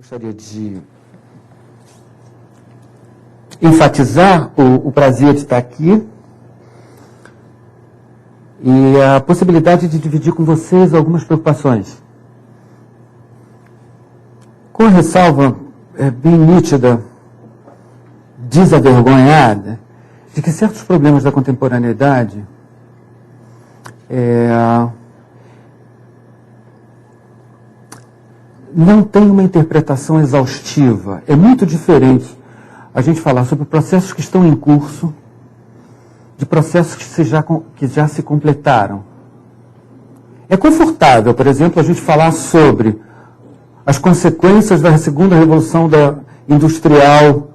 Gostaria de enfatizar o prazer de estar aqui e a possibilidade de dividir com vocês algumas preocupações. Com a ressalva bem nítida, desavergonhada, de que certos problemas da contemporaneidade não tem uma interpretação exaustiva. É muito diferente a gente falar sobre processos que estão em curso, de processos que já se completaram. É confortável, por exemplo, a gente falar sobre as consequências da segunda revolução industrial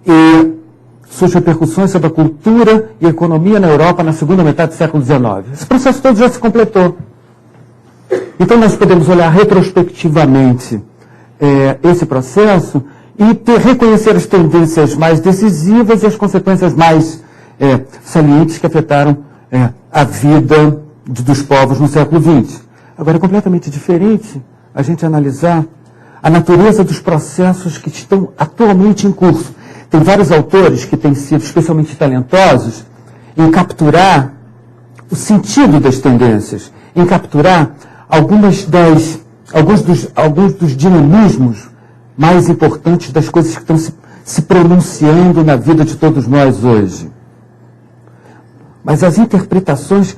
e suas repercussões sobre a cultura e a economia na Europa na segunda metade do século XIX. Esse processo todo já se completou. Então, nós podemos olhar retrospectivamente esse processo e reconhecer as tendências mais decisivas e as consequências mais salientes que afetaram a vida dos povos no século XX. Agora, é completamente diferente a gente analisar a natureza dos processos que estão atualmente em curso. Tem vários autores que têm sido especialmente talentosos em capturar o sentido das tendências, em capturar alguns dos dinamismos mais importantes das coisas que estão se pronunciando na vida de todos nós hoje. Mas as interpretações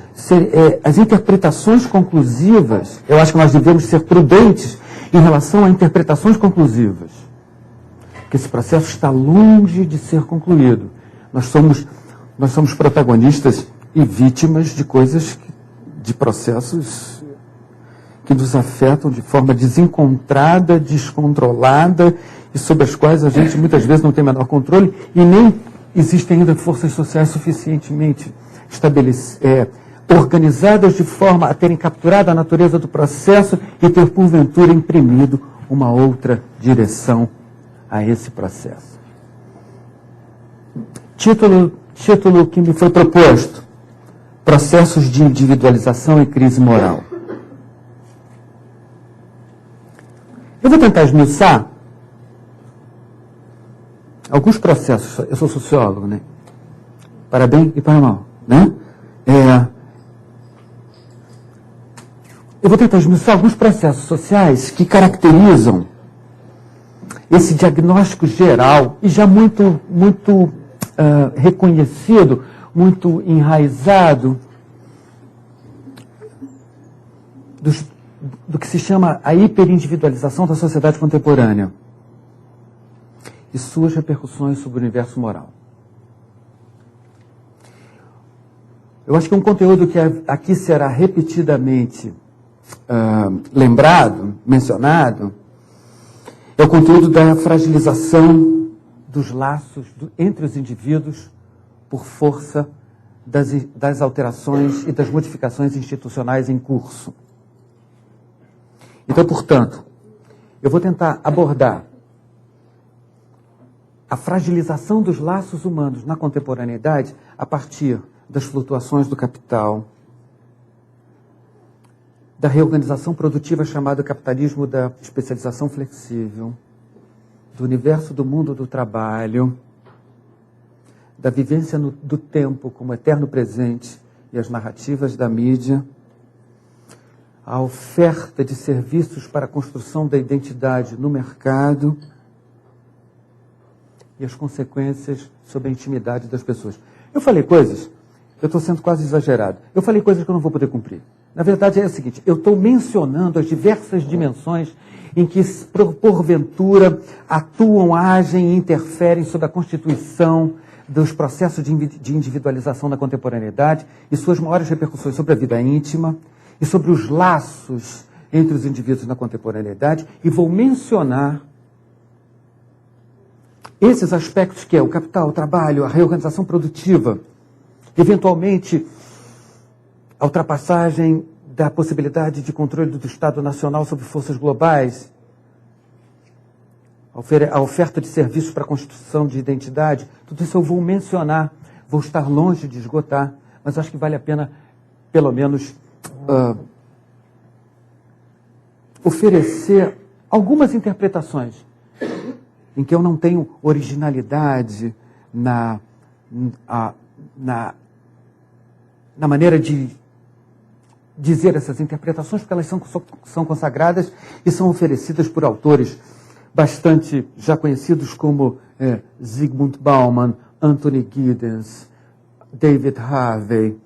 conclusivas, eu acho que nós devemos ser prudentes em relação a interpretações conclusivas. Porque esse processo está longe de ser concluído. Nós somos protagonistas e vítimas de de processos que nos afetam de forma desencontrada, descontrolada, e sobre as quais a gente muitas vezes não tem o menor controle, e nem existem ainda forças sociais suficientemente organizadas de forma a terem capturado a natureza do processo e ter, porventura, imprimido uma outra direção a esse processo. Título que me foi proposto: Processos de individualização e crise moral. Eu vou tentar esmiuçar alguns processos. Eu sou sociólogo, né? Para bem e para mal, né? Eu vou tentar esmiuçar alguns processos sociais que caracterizam esse diagnóstico geral e já muito reconhecido, muito enraizado do que se chama a hiperindividualização da sociedade contemporânea e suas repercussões sobre o universo moral. Eu acho que um conteúdo que aqui será repetidamente mencionado, é o conteúdo da fragilização dos laços entre os indivíduos por força das alterações e das modificações institucionais em curso. Então, portanto, eu vou tentar abordar a fragilização dos laços humanos na contemporaneidade a partir das flutuações do capital, da reorganização produtiva chamada capitalismo da especialização flexível, do universo do mundo do trabalho, da vivência do tempo como eterno presente e as narrativas da mídia, a oferta de serviços para a construção da identidade no mercado e as consequências sobre a intimidade das pessoas. Eu falei coisas, eu estou sendo quase exagerado, eu falei coisas que eu não vou poder cumprir. Na verdade é o seguinte, eu estou mencionando as diversas dimensões em que, porventura, atuam, agem e interferem sobre a constituição dos processos de individualização na contemporaneidade e suas maiores repercussões sobre a vida íntima e sobre os laços entre os indivíduos na contemporaneidade, e vou mencionar esses aspectos que é o capital, o trabalho, a reorganização produtiva, eventualmente a ultrapassagem da possibilidade de controle do Estado Nacional sobre forças globais, a oferta de serviços para a constituição de identidade, tudo isso eu vou mencionar, vou estar longe de esgotar, mas acho que vale a pena, pelo menos, oferecer algumas interpretações em que eu não tenho originalidade na maneira de dizer essas interpretações, porque elas são consagradas e são oferecidas por autores bastante já conhecidos como Zygmunt Bauman, Anthony Giddens, David Harvey,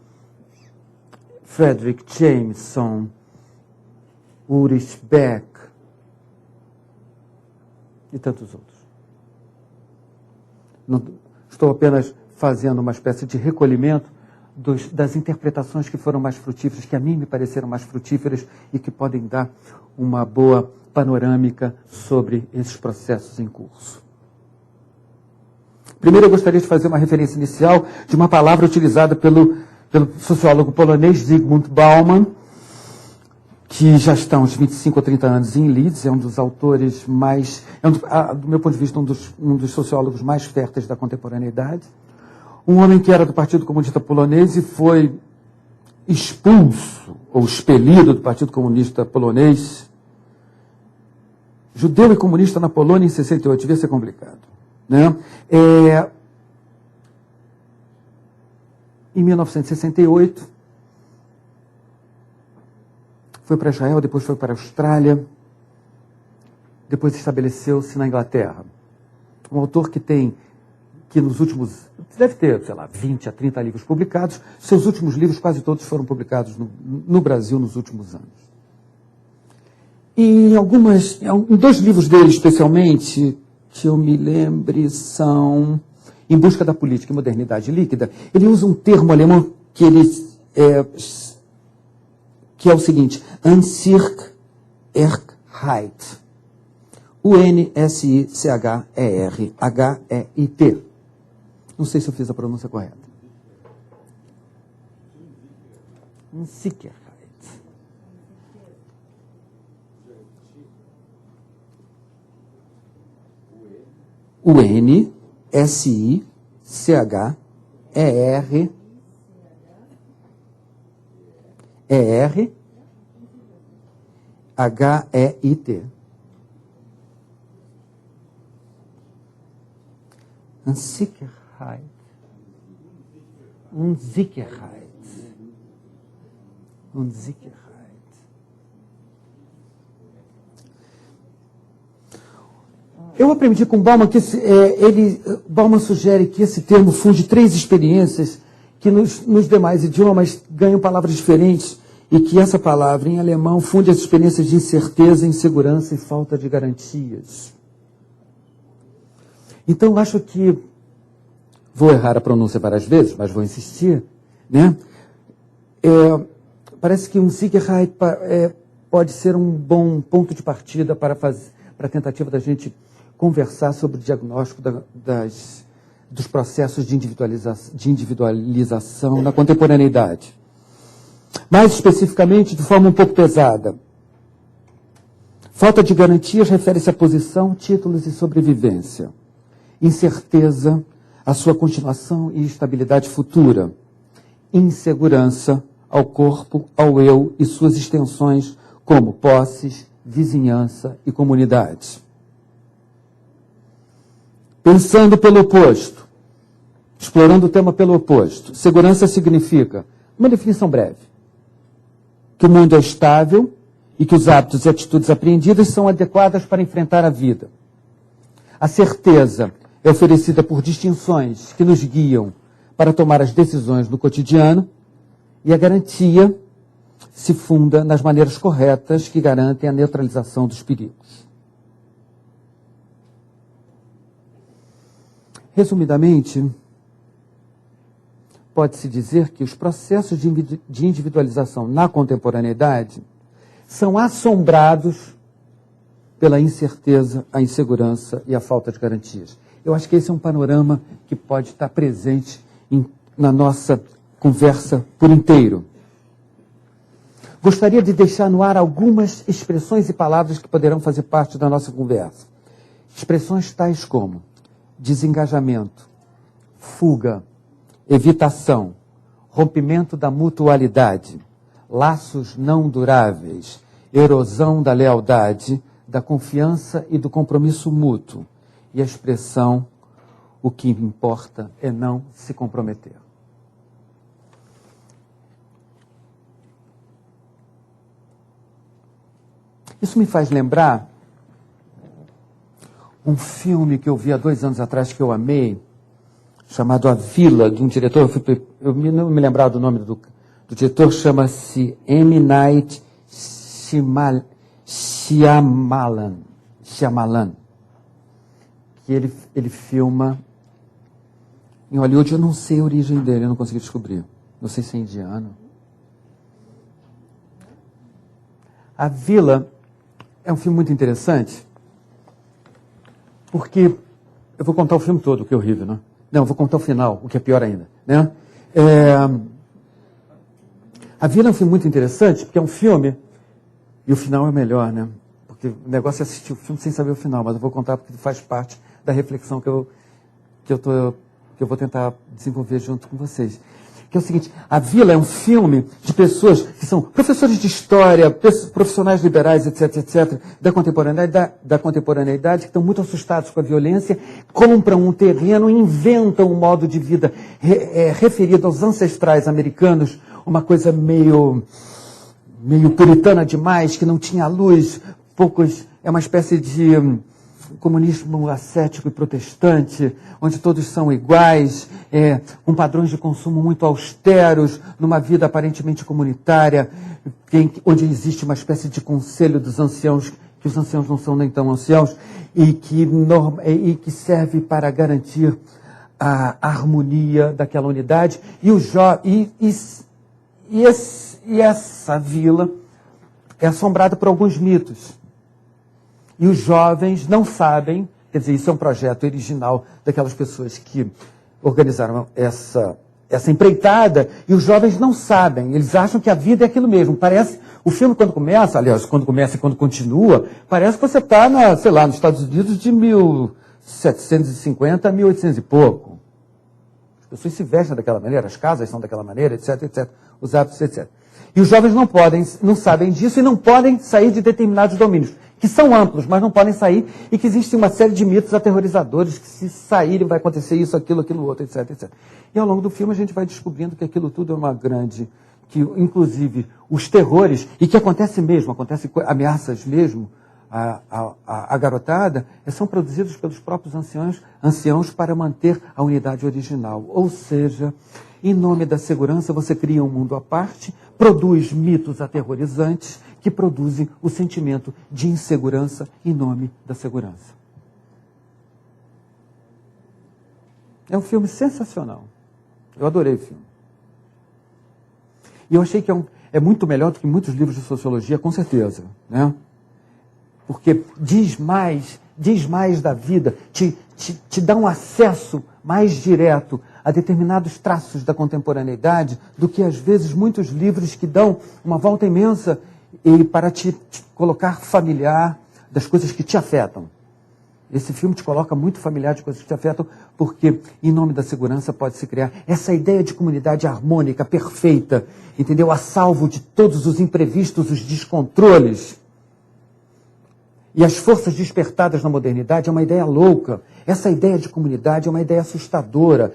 Frederick Jameson, Ulrich Beck e tantos outros. Não, estou apenas fazendo uma espécie de recolhimento das interpretações que foram mais frutíferas, que a mim me pareceram mais frutíferas e que podem dar uma boa panorâmica sobre esses processos em curso. Primeiro, eu gostaria de fazer uma referência inicial de uma palavra utilizada pelo sociólogo polonês Zygmunt Bauman, que já está há uns 25 ou 30 anos em Leeds, é um dos autores mais, do meu ponto de vista, um dos sociólogos mais férteis da contemporaneidade. Um homem que era do Partido Comunista Polonês e foi expulso ou expelido do Partido Comunista Polonês, judeu e comunista na Polônia em 68, devia ser complicado, né? Em 1968, foi para Israel, depois foi para a Austrália, depois estabeleceu-se na Inglaterra. Um autor que nos últimos, deve ter, 20 a 30 livros publicados, seus últimos livros quase todos foram publicados no Brasil nos últimos anos. E em 2 livros dele, especialmente, que eu me lembre, são Em Busca da Política e Modernidade Líquida. Ele usa um termo alemão que é o seguinte: Unsicherheit. Unsicherheit. Não sei se eu fiz a pronúncia correta. Unsicherheit. Unsicherheit. Eu aprendi com Bauman que Bauman sugere que esse termo funde 3 experiências que nos demais idiomas ganham palavras diferentes e que essa palavra em alemão funde as experiências de incerteza, insegurança e falta de garantias. Então, acho que vou errar a pronúncia várias vezes, mas vou insistir, né? Parece que Unsicherheit pode ser um bom ponto de partida para a tentativa da gente conversar sobre o diagnóstico dos processos de individualização na contemporaneidade. Mais especificamente, de forma um pouco pesada. Falta de garantias refere-se à posição, títulos e sobrevivência. Incerteza, a sua continuação e estabilidade futura. Insegurança, ao corpo, ao eu e suas extensões, como posses, vizinhança e comunidade. Pensando pelo oposto, explorando o tema pelo oposto, segurança significa, uma definição breve, que o mundo é estável e que os hábitos e atitudes apreendidas são adequadas para enfrentar a vida. A certeza é oferecida por distinções que nos guiam para tomar as decisões no cotidiano e a garantia se funda nas maneiras corretas que garantem a neutralização dos perigos. Resumidamente, pode-se dizer que os processos de individualização na contemporaneidade são assombrados pela incerteza, a insegurança e a falta de garantias. Eu acho que esse é um panorama que pode estar presente na nossa conversa por inteiro. Gostaria de deixar no ar algumas expressões e palavras que poderão fazer parte da nossa conversa. Expressões tais como desengajamento, fuga, evitação, rompimento da mutualidade, laços não duráveis, erosão da lealdade, da confiança e do compromisso mútuo. E a expressão, o que importa é não se comprometer. Isso me faz lembrar um filme que eu vi há 2 anos atrás que eu amei, chamado A Vila, de um diretor, eu não me lembrava do nome do diretor, chama-se M. Night Shyamalan, que ele filma em Hollywood. Eu não sei a origem dele, eu não consegui descobrir. Não sei se é indiano. A Vila é um filme muito interessante, porque eu vou contar o filme todo, o que é horrível, né? Não, eu vou contar o final, o que é pior ainda, né? A Vila é um filme muito interessante, porque é um filme, e o final é melhor, né? Porque o negócio é assistir o filme sem saber o final, mas eu vou contar porque faz parte da reflexão que eu vou tentar desenvolver junto com vocês. Que é o seguinte, A Vila é um filme de pessoas que são professores de história, profissionais liberais, etc., etc., da contemporaneidade, que estão muito assustados com a violência, compram um terreno e inventam um modo de vida referido aos ancestrais americanos, uma coisa meio puritana demais, que não tinha luz, é uma espécie de comunismo ascético e protestante, onde todos são iguais, com padrões de consumo muito austeros, numa vida aparentemente comunitária, onde existe uma espécie de conselho dos anciãos, que os anciãos não são nem tão anciãos, e que serve para garantir a harmonia daquela unidade. E essa vila é assombrada por alguns mitos. E os jovens não sabem, quer dizer, isso é um projeto original daquelas pessoas que organizaram essa empreitada, e os jovens não sabem, eles acham que a vida é aquilo mesmo. Parece, o filme quando começa, aliás, quando começa e quando continua, parece que você está, nos Estados Unidos de 1750 a 1800 e pouco. As pessoas se vestem daquela maneira, as casas são daquela maneira, etc., etc., os hábitos, etc. E os jovens não sabem disso e não podem sair de determinados domínios, que são amplos, mas não podem sair, e que existe uma série de mitos aterrorizadores, que se saírem vai acontecer isso, aquilo outro, etc., etc. E ao longo do filme a gente vai descobrindo que aquilo tudo é uma grande, que inclusive os terrores, e que acontece ameaças mesmo, a garotada, são produzidos pelos próprios anciãos para manter a unidade original. Ou seja, em nome da segurança, você cria um mundo à parte, produz mitos aterrorizantes que produzem o sentimento de insegurança em nome da segurança. É um filme sensacional. Eu adorei o filme. E eu achei que é muito melhor do que muitos livros de sociologia, com certeza, né? Porque diz mais da vida, te dá um acesso mais direto a determinados traços da contemporaneidade do que, às vezes, muitos livros que dão uma volta imensa para te colocar familiar das coisas que te afetam. Esse filme te coloca muito familiar de coisas que te afetam, porque, em nome da segurança, pode-se criar essa ideia de comunidade harmônica, perfeita, entendeu? A salvo de todos os imprevistos, os descontroles. E as forças despertadas na modernidade é uma ideia louca. Essa ideia de comunidade é uma ideia assustadora.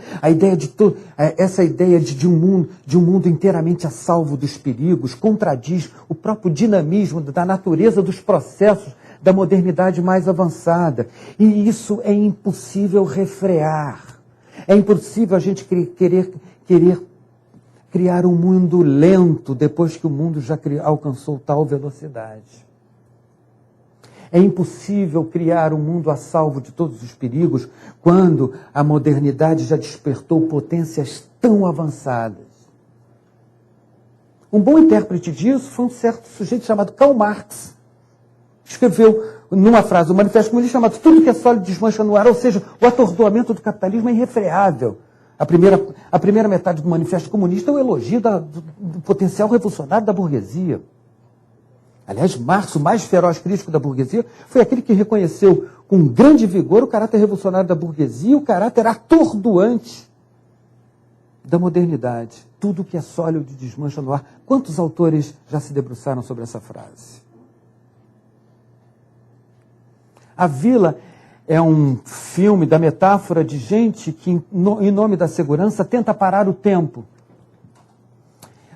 Essa ideia de um mundo inteiramente a salvo dos perigos contradiz o próprio dinamismo da natureza dos processos da modernidade mais avançada. E isso é impossível refrear. É impossível a gente querer criar um mundo lento depois que o mundo já alcançou tal velocidade. É impossível criar um mundo a salvo de todos os perigos quando a modernidade já despertou potências tão avançadas. Um bom intérprete disso foi um certo sujeito chamado Karl Marx. Escreveu numa frase o Manifesto Comunista chamado "Tudo que é sólido desmancha no ar", ou seja, o atordoamento do capitalismo é irrefreável. A primeira metade do Manifesto Comunista é o elogio do potencial revolucionário da burguesia. Aliás, Marx, o mais feroz crítico da burguesia, foi aquele que reconheceu com grande vigor o caráter revolucionário da burguesia e o caráter atordoante da modernidade. Tudo que é sólido desmancha no ar. Quantos autores já se debruçaram sobre essa frase? A Vila é um filme da metáfora de gente que, em nome da segurança, tenta parar o tempo.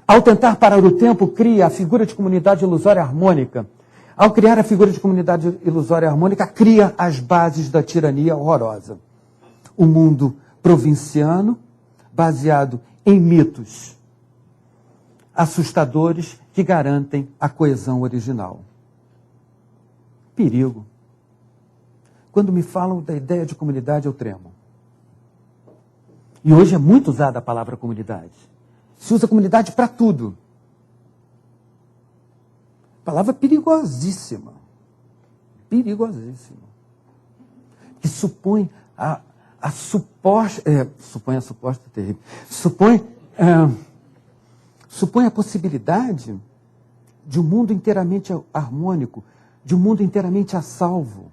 Ao tentar parar o tempo, cria a figura de comunidade ilusória harmônica. Ao criar a figura de comunidade ilusória harmônica, cria as bases da tirania horrorosa. O mundo provinciano, baseado em mitos assustadores que garantem a coesão original. Perigo. Quando me falam da ideia de comunidade, eu tremo. E hoje é muito usada a palavra comunidade. Se usa comunidade para tudo. Palavra perigosíssima. Perigosíssima. Que supõe a suposta... supõe a suposta terrível. Supõe a possibilidade de um mundo inteiramente harmônico, de um mundo inteiramente a salvo.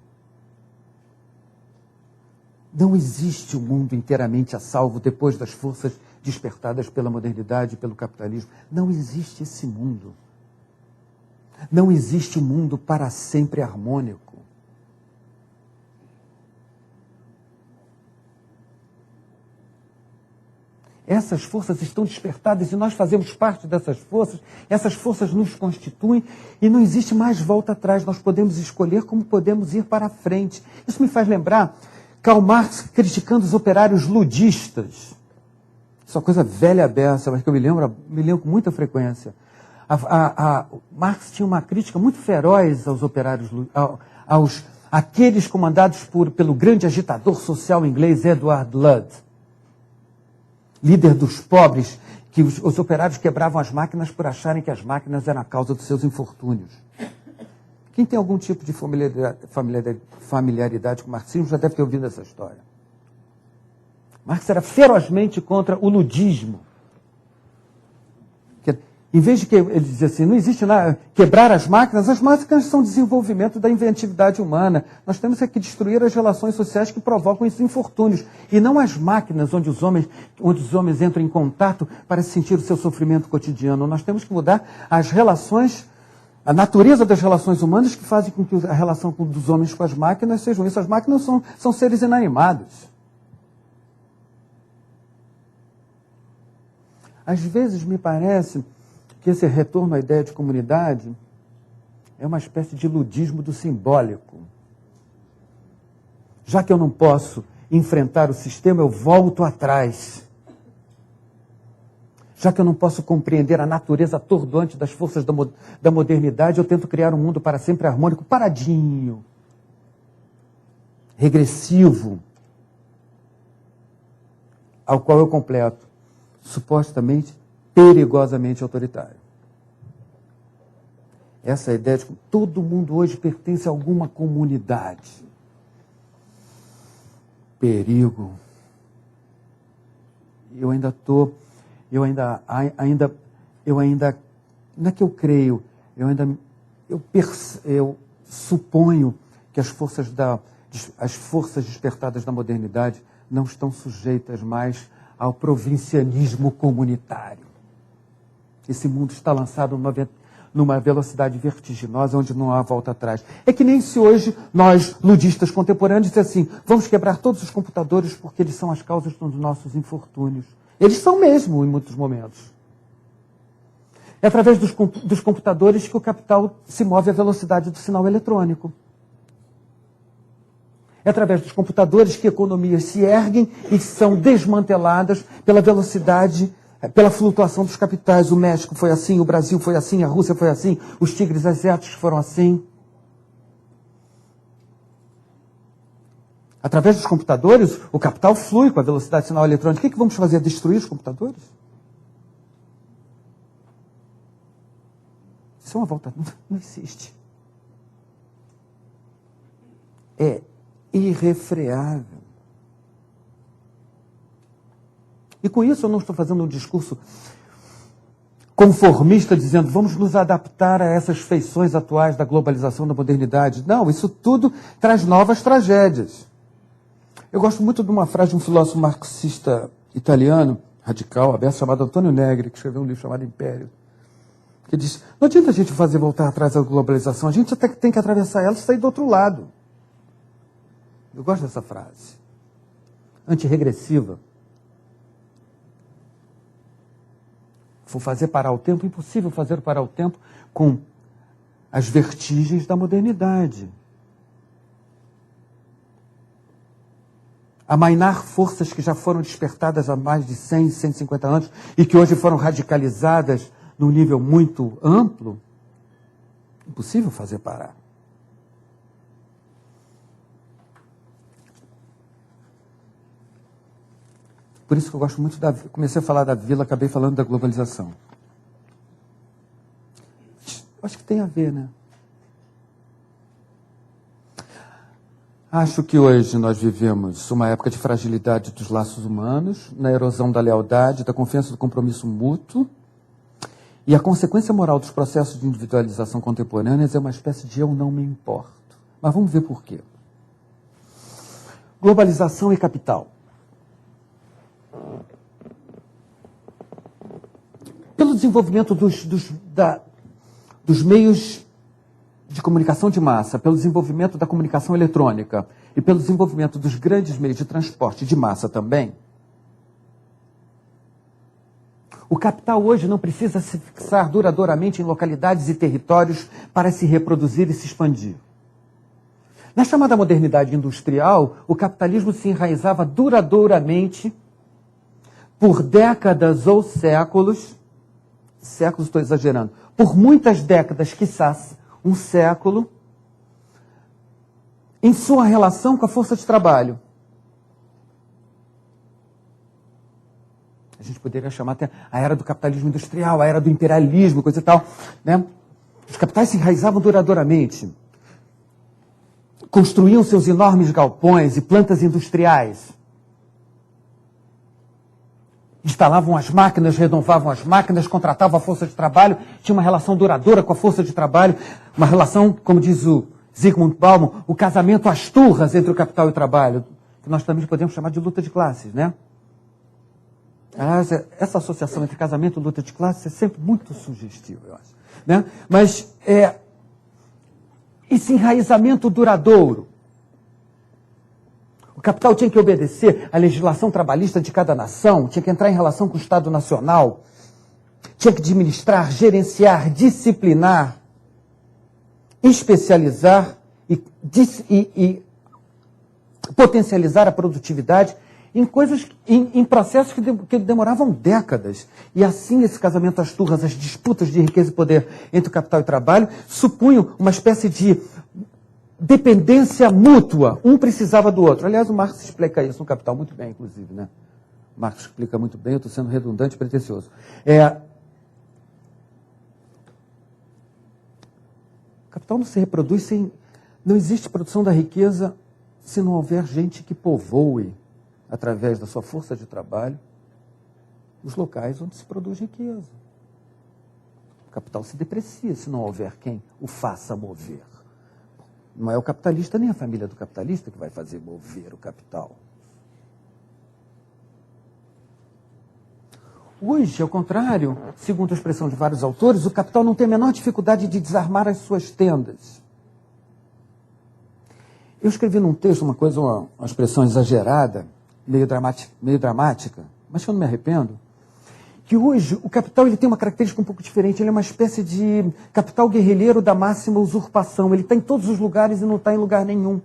Não existe um mundo inteiramente a salvo depois das forças despertadas pela modernidade e pelo capitalismo. Não existe esse mundo. Não existe um mundo para sempre harmônico. Essas forças estão despertadas e nós fazemos parte dessas forças. Essas forças nos constituem e não existe mais volta atrás. Nós podemos escolher como podemos ir para a frente. Isso me faz lembrar Karl Marx criticando os operários ludistas. Isso é uma coisa velha beça, mas que eu me lembro com muita frequência. Marx tinha uma crítica muito feroz aos operários, aqueles comandados pelo grande agitador social inglês Edward Ludd, líder dos pobres, que os operários quebravam as máquinas por acharem que as máquinas eram a causa dos seus infortúnios. Quem tem algum tipo de familiaridade com o marxismo já deve ter ouvido essa história. Marx era ferozmente contra o ludismo. Em vez de que ele dizia assim, não existe nada, quebrar as máquinas são desenvolvimento da inventividade humana. Nós temos que destruir as relações sociais que provocam esses infortúnios. E não as máquinas onde os homens entram em contato para sentir o seu sofrimento cotidiano. Nós temos que mudar as relações, a natureza das relações humanas que fazem com que a relação dos homens com as máquinas sejam isso. As máquinas são seres inanimados. Às vezes me parece que esse retorno à ideia de comunidade é uma espécie de ludismo do simbólico. Já que eu não posso enfrentar o sistema, eu volto atrás. Já que eu não posso compreender a natureza atordoante das forças da modernidade, eu tento criar um mundo para sempre harmônico, paradinho, regressivo, ao qual eu completo, supostamente, perigosamente autoritário. Essa ideia de que todo mundo hoje pertence a alguma comunidade. Perigo. Eu ainda, não é que eu creio, eu suponho que as forças despertadas da modernidade não estão sujeitas mais ao provincianismo comunitário. Esse mundo está lançado numa velocidade vertiginosa, onde não há volta atrás. É que nem se hoje nós, ludistas contemporâneos, dizemos assim, vamos quebrar todos os computadores porque eles são as causas dos nossos infortúnios. Eles são mesmo, em muitos momentos. É através dos computadores que o capital se move à velocidade do sinal eletrônico. É através dos computadores que economias se erguem e são desmanteladas pela velocidade, pela flutuação dos capitais. O México foi assim, o Brasil foi assim, a Rússia foi assim, os tigres asiáticos foram assim. Através dos computadores, o capital flui com a velocidade do sinal eletrônico. O que vamos fazer? Destruir os computadores? Isso é uma volta... Não existe. É irrefreável. E com isso eu não estou fazendo um discurso conformista dizendo vamos nos adaptar a essas feições atuais da globalização, da modernidade. Não, isso tudo traz novas tragédias. Eu gosto muito de uma frase de um filósofo marxista italiano, radical, aberto, chamado Antonio Negri, que escreveu um livro chamado Império, que diz, não adianta a gente fazer voltar atrás da globalização, a gente até tem que atravessar ela e sair do outro lado. Eu gosto dessa frase. Antirregressiva. Vou fazer parar o tempo, impossível fazer parar o tempo com as vertigens da modernidade. Amainar forças que já foram despertadas há mais de 100, 150 anos e que hoje foram radicalizadas num nível muito amplo, impossível fazer parar. Por isso que eu gosto muito da... Comecei a falar da Vila, acabei falando da globalização. Acho que tem a ver, né? Acho que hoje nós vivemos uma época de fragilidade dos laços humanos, na erosão da lealdade, da confiança, do compromisso mútuo, e a consequência moral dos processos de individualização contemporâneas é uma espécie de eu não me importo. Mas vamos ver por quê. Globalização e capital. Pelo desenvolvimento dos meios de comunicação de massa, pelo desenvolvimento da comunicação eletrônica e pelo desenvolvimento dos grandes meios de transporte de massa também, o capital hoje não precisa se fixar duradouramente em localidades e territórios para se reproduzir e se expandir. Na chamada modernidade industrial, o capitalismo se enraizava duradouramente por décadas ou séculos estou exagerando, por muitas décadas, quizás um século, em sua relação com a força de trabalho. A gente poderia chamar até a era do capitalismo industrial, a era do imperialismo, coisa e tal, né? Os capitais se enraizavam duradouramente. Construíam seus enormes galpões e plantas industriais. Instalavam as máquinas, renovavam as máquinas, contratavam a força de trabalho, tinha uma relação duradoura com a força de trabalho, uma relação, como diz o Zygmunt Bauman, o casamento às turras entre o capital e o trabalho, que nós também podemos chamar de luta de classes, né? Essa associação entre casamento e luta de classes é sempre muito sugestiva, eu acho, né? Mas esse enraizamento duradouro, o capital tinha que obedecer à legislação trabalhista de cada nação, tinha que entrar em relação com o Estado Nacional, tinha que administrar, gerenciar, disciplinar, especializar e potencializar a produtividade em coisas, em processos que demoravam décadas. E assim esse casamento às turras, as disputas de riqueza e poder entre o capital e o trabalho, supunham uma espécie de dependência mútua, um precisava do outro. Aliás, o Marx explica isso no Capital muito bem, inclusive, né? O Marx explica muito bem, eu estou sendo redundante e pretensioso. O capital não se reproduz sem... Não existe produção da riqueza se não houver gente que povoe, através da sua força de trabalho, os locais onde se produz riqueza. O capital se deprecia se não houver quem o faça mover. Não é o capitalista nem a família do capitalista que vai fazer mover o capital. Hoje, ao contrário, segundo a expressão de vários autores, o capital não tem a menor dificuldade de desarmar as suas tendas. Eu escrevi num texto uma coisa, uma expressão exagerada, meio dramática, mas que eu não me arrependo, que hoje o capital ele tem uma característica um pouco diferente. Ele é uma espécie de capital guerrilheiro da máxima usurpação. Ele está em todos os lugares e não está em lugar nenhum.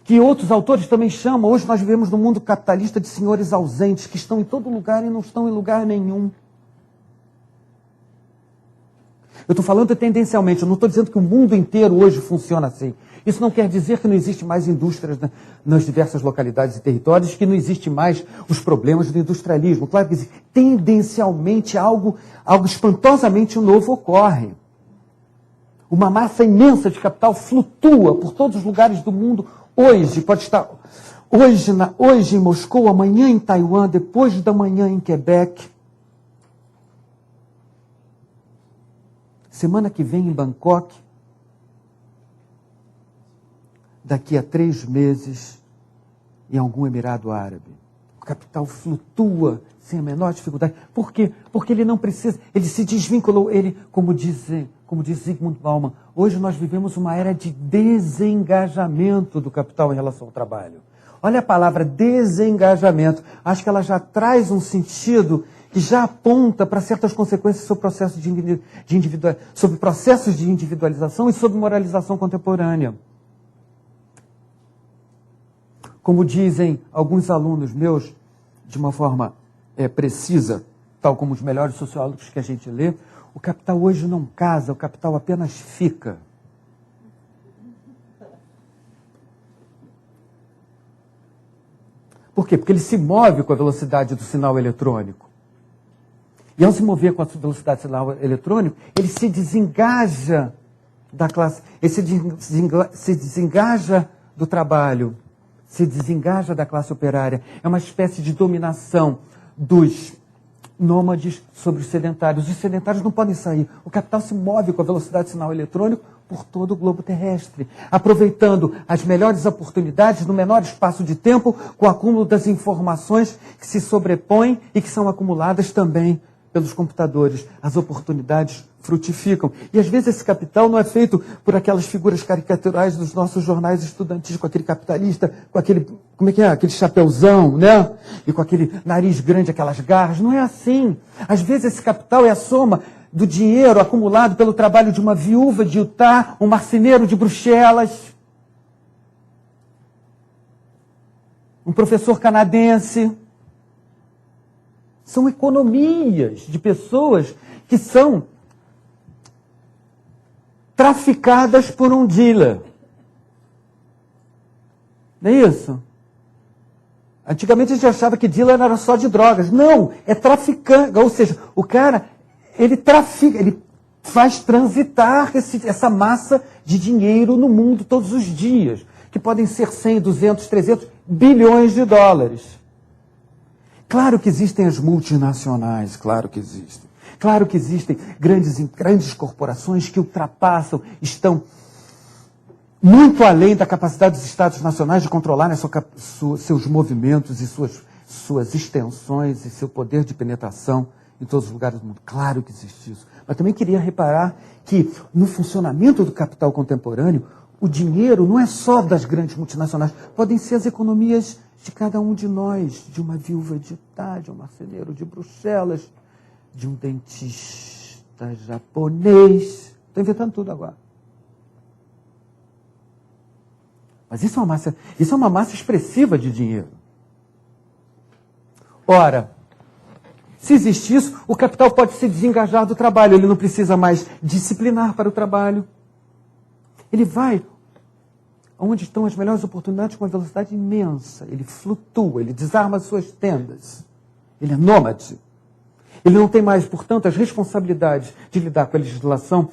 Que outros autores também chamam, hoje nós vivemos num mundo capitalista de senhores ausentes, que estão em todo lugar e não estão em lugar nenhum. Eu estou falando tendencialmente, eu não estou dizendo que o mundo inteiro hoje funciona assim. Isso não quer dizer que não existe mais indústrias nas diversas localidades e territórios, que não existe mais os problemas do industrialismo. Claro que existe. Tendencialmente algo espantosamente novo ocorre. Uma massa imensa de capital flutua por todos os lugares do mundo hoje. Pode estar hoje em Moscou, amanhã em Taiwan, depois da manhã em Quebec. Semana que vem em Bangkok. Daqui a 3 meses em algum Emirado Árabe. O capital flutua sem a menor dificuldade. Por quê? Porque ele não precisa, ele se desvinculou, ele, como diz Zygmunt Bauman, Hoje nós vivemos uma era de desengajamento do capital em relação ao trabalho. Olha a palavra desengajamento. Acho que ela já traz um sentido que já aponta para certas consequências sobre processos sobre processos de individualização e sobre moralização contemporânea. Como dizem alguns alunos meus, de uma forma precisa, tal como os melhores sociólogos que a gente lê, o capital hoje não casa, o capital apenas fica. Por quê? Porque ele se move com a velocidade do sinal eletrônico. E ao se mover com a velocidade do sinal eletrônico, ele se desengaja da classe, ele se desengaja do trabalho, se desengaja da classe operária. É uma espécie de dominação dos nômades sobre os sedentários. Os sedentários não podem sair. O capital se move com a velocidade do sinal eletrônico por todo o globo terrestre, aproveitando as melhores oportunidades no menor espaço de tempo, com o acúmulo das informações que se sobrepõem e que são acumuladas também pelos computadores. As oportunidades frutificam. E às vezes esse capital não é feito por aquelas figuras caricaturais dos nossos jornais estudantis, com aquele capitalista, com aquele, aquele chapeuzão, né? E com aquele nariz grande, aquelas garras. Não é assim. Às vezes esse capital é a soma do dinheiro acumulado pelo trabalho de uma viúva de Utah, um marceneiro de Bruxelas, um professor canadense. São economias de pessoas que são traficadas por um dealer. Não é isso? Antigamente a gente achava que dealer era só de drogas. Não, é traficante. Ou seja, o cara, ele trafica, ele faz transitar essa massa de dinheiro no mundo todos os dias, que podem ser 100, 200, 300 bilhões de dólares. Claro que existem as multinacionais, claro que existem. Claro que existem grandes corporações que ultrapassam, estão muito além da capacidade dos Estados nacionais de controlarem seus movimentos e suas extensões e seu poder de penetração em todos os lugares do mundo. Claro que existe isso. Mas também queria reparar que no funcionamento do capital contemporâneo, o dinheiro não é só das grandes multinacionais, podem ser as economias de cada um de nós, de uma viúva de Utah, de um marceneiro de Bruxelas, de um dentista japonês. Estou inventando tudo agora. Mas isso é uma massa expressiva de dinheiro. Ora, se existe isso, o capital pode se desengajar do trabalho. Ele não precisa mais disciplinar para o trabalho. Ele vai onde estão as melhores oportunidades com uma velocidade imensa. Ele flutua, ele desarma as suas tendas. Ele é nômade. Ele não tem mais, portanto, as responsabilidades de lidar com a legislação,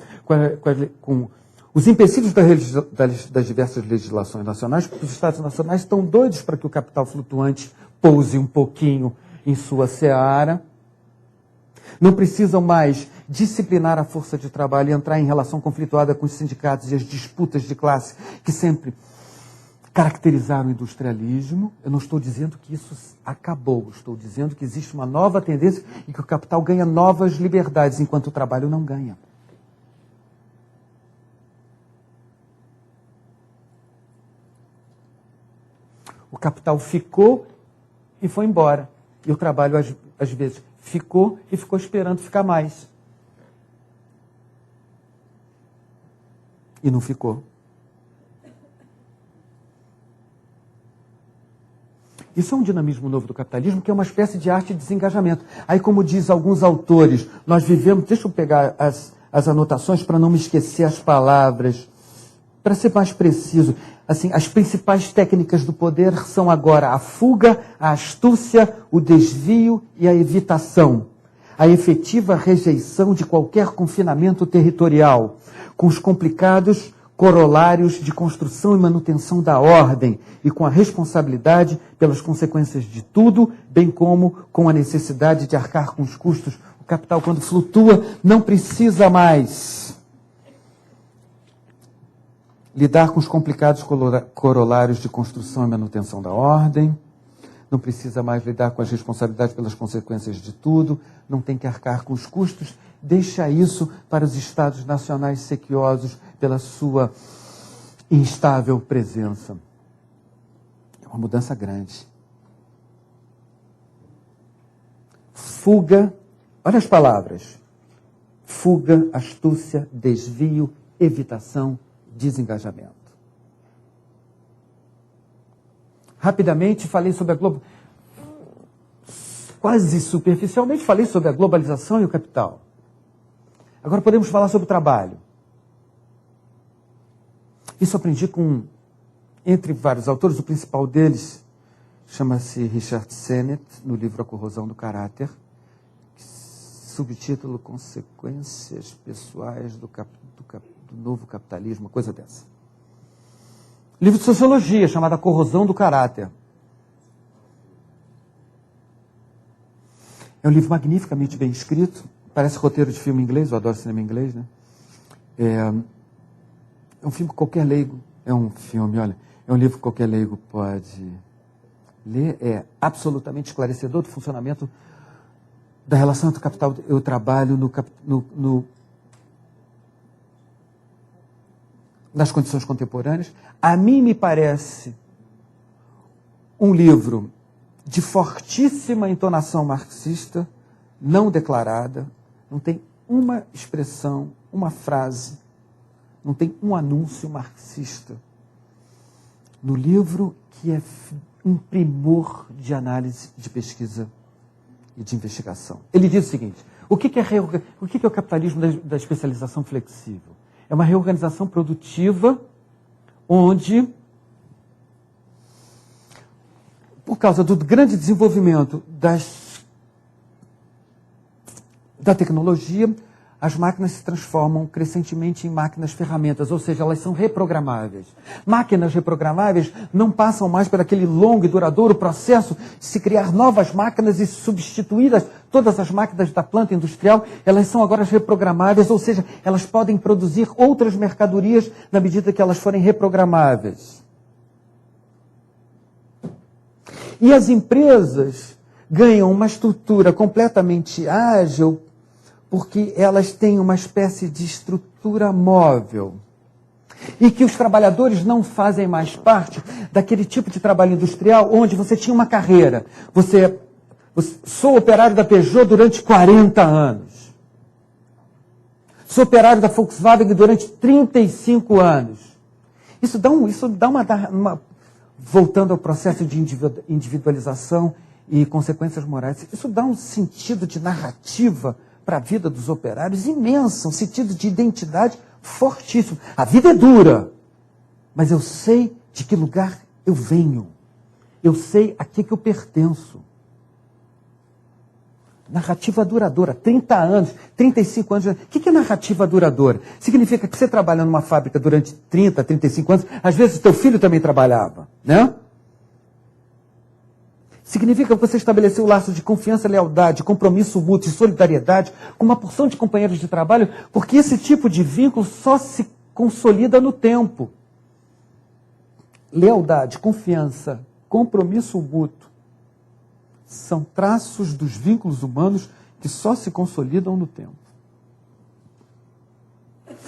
com os empecilhos das diversas legislações nacionais, porque os Estados nacionais estão doidos para que o capital flutuante pouse um pouquinho em sua seara. Não precisam mais disciplinar a força de trabalho e entrar em relação conflituada com os sindicatos e as disputas de classe que sempre caracterizaram o industrialismo. Eu não estou dizendo que isso acabou, estou dizendo que existe uma nova tendência e que o capital ganha novas liberdades, enquanto o trabalho não ganha. O capital ficou e foi embora. E o trabalho, às vezes, ficou e ficou esperando ficar mais. E não ficou. Isso é um dinamismo novo do capitalismo, que é uma espécie de arte de desengajamento. Aí, como diz alguns autores, nós vivemos... Deixa eu pegar as anotações para não me esquecer as palavras. Para ser mais preciso, assim, as principais técnicas do poder são agora a fuga, a astúcia, o desvio e a evitação. A efetiva rejeição de qualquer confinamento territorial, com os complicados corolários de construção e manutenção da ordem e com a responsabilidade pelas consequências de tudo, bem como com a necessidade de arcar com os custos. O capital, quando flutua, não precisa mais lidar com os complicados corolários de construção e manutenção da ordem, não precisa mais lidar com as responsabilidades pelas consequências de tudo, não tem que arcar com os custos, deixa isso para os estados nacionais sequiosos pela sua instável presença. É uma mudança grande. Fuga, olha as palavras. Fuga, astúcia, desvio, evitação, desengajamento. Rapidamente falei sobre quase superficialmente falei sobre a globalização e o capital. Agora podemos falar sobre o trabalho. Isso aprendi entre vários autores, o principal deles chama-se Richard Sennett, no livro A Corrosão do Caráter, subtítulo Consequências Pessoais do Novo Capitalismo, uma coisa dessa. Livro de Sociologia, chamado A Corrosão do Caráter. É um livro magnificamente bem escrito, parece roteiro de filme inglês, eu adoro cinema inglês, né? É um filme que qualquer leigo, é um livro que qualquer leigo pode ler, é absolutamente esclarecedor do funcionamento da relação entre o capital e o trabalho nas condições contemporâneas. A mim me parece um livro de fortíssima entonação marxista, não declarada, não tem uma expressão, uma frase, não tem um anúncio marxista no livro, que é um primor de análise, de pesquisa e de investigação. Ele diz o seguinte: o que é o capitalismo da especialização flexível? É uma reorganização produtiva onde, por causa do grande desenvolvimento da tecnologia, as máquinas se transformam crescentemente em máquinas ferramentas, ou seja, elas são reprogramáveis. Máquinas reprogramáveis não passam mais por aquele longo e duradouro processo de se criar novas máquinas e substituir todas as máquinas da planta industrial. Elas são agora reprogramáveis, ou seja, elas podem produzir outras mercadorias na medida que elas forem reprogramáveis. E as empresas ganham uma estrutura completamente ágil, porque elas têm uma espécie de estrutura móvel. E que os trabalhadores não fazem mais parte daquele tipo de trabalho industrial onde você tinha uma carreira. Você sou operário da Peugeot durante 40 anos. Sou operário da Volkswagen durante 35 anos. Isso dá uma voltando ao processo de individualização e consequências morais, isso dá um sentido de narrativa para a vida dos operários imenso, um sentido de identidade fortíssimo. A vida é dura, mas eu sei de que lugar eu venho. Eu sei a que eu pertenço. Narrativa duradoura, 30 anos, 35 anos. O que é narrativa duradoura? Significa que você trabalha numa fábrica durante 30, 35 anos, às vezes o teu filho também trabalhava, né? Significa que você estabeleceu um laço de confiança, lealdade, compromisso mútuo e solidariedade com uma porção de companheiros de trabalho, porque esse tipo de vínculo só se consolida no tempo. Lealdade, confiança, compromisso mútuo são traços dos vínculos humanos que só se consolidam no tempo.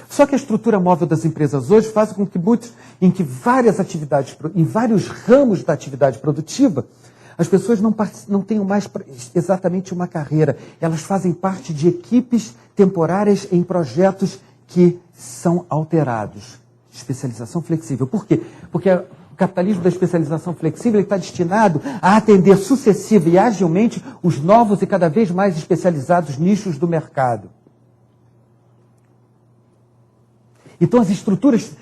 Só que a estrutura móvel das empresas hoje faz com que em vários ramos da atividade produtiva, as pessoas não tenham mais exatamente uma carreira. Elas fazem parte de equipes temporárias em projetos que são alterados. Especialização flexível. Por quê? Porque o capitalismo da especialização flexível está destinado a atender sucessiva e agilmente os novos e cada vez mais especializados nichos do mercado. Então as estruturas